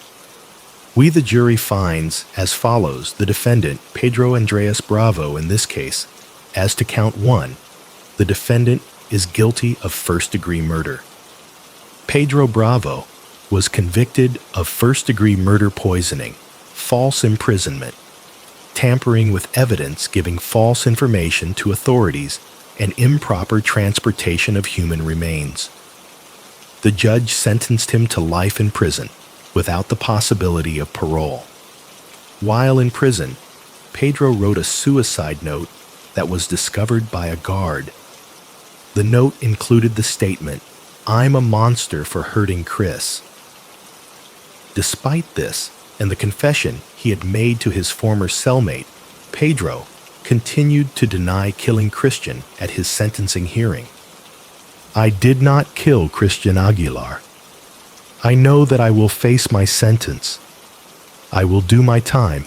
We, the jury, finds as follows: the defendant, Pedro Andres Bravo, in this case, as to count 1, the defendant is guilty of first-degree murder. Pedro Bravo was convicted of first-degree murder poisoning, false imprisonment, tampering with evidence, giving false information to authorities, and improper transportation of human remains. The judge sentenced him to life in prison without the possibility of parole. While in prison, Pedro wrote a suicide note that was discovered by a guard. The note included the statement, "I'm a monster for hurting Chris." Despite this, and the confession he had made to his former cellmate, Pedro continued to deny killing Christian at his sentencing hearing. "I did not kill Christian Aguilar. I know that I will face my sentence. I will do my time,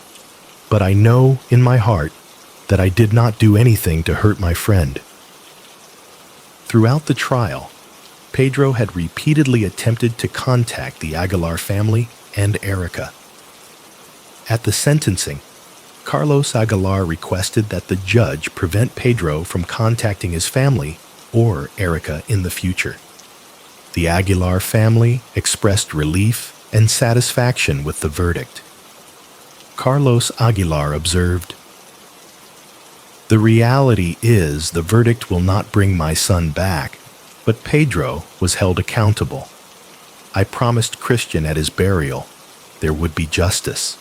but I know in my heart that I did not do anything to hurt my friend." Throughout the trial, Pedro had repeatedly attempted to contact the Aguilar family and Erica. At the sentencing, Carlos Aguilar requested that the judge prevent Pedro from contacting his family or Erica in the future. The Aguilar family expressed relief and satisfaction with the verdict. Carlos Aguilar observed, "The reality is the verdict will not bring my son back, but Pedro was held accountable. I promised Christian at his burial there would be justice."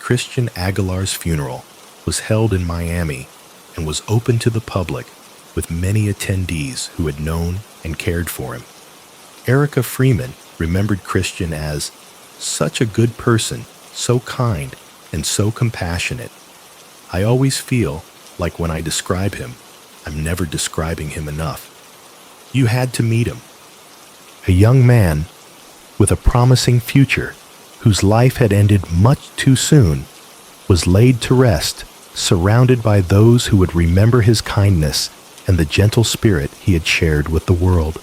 Christian Aguilar's funeral was held in Miami and was open to the public, with many attendees who had known and cared for him. Erica Freeman remembered Christian as such a good person, so kind and so compassionate. "I always feel like when I describe him, I'm never describing him enough. You had to meet him." A young man with a promising future, whose life had ended much too soon, was laid to rest, surrounded by those who would remember his kindness and the gentle spirit he had shared with the world.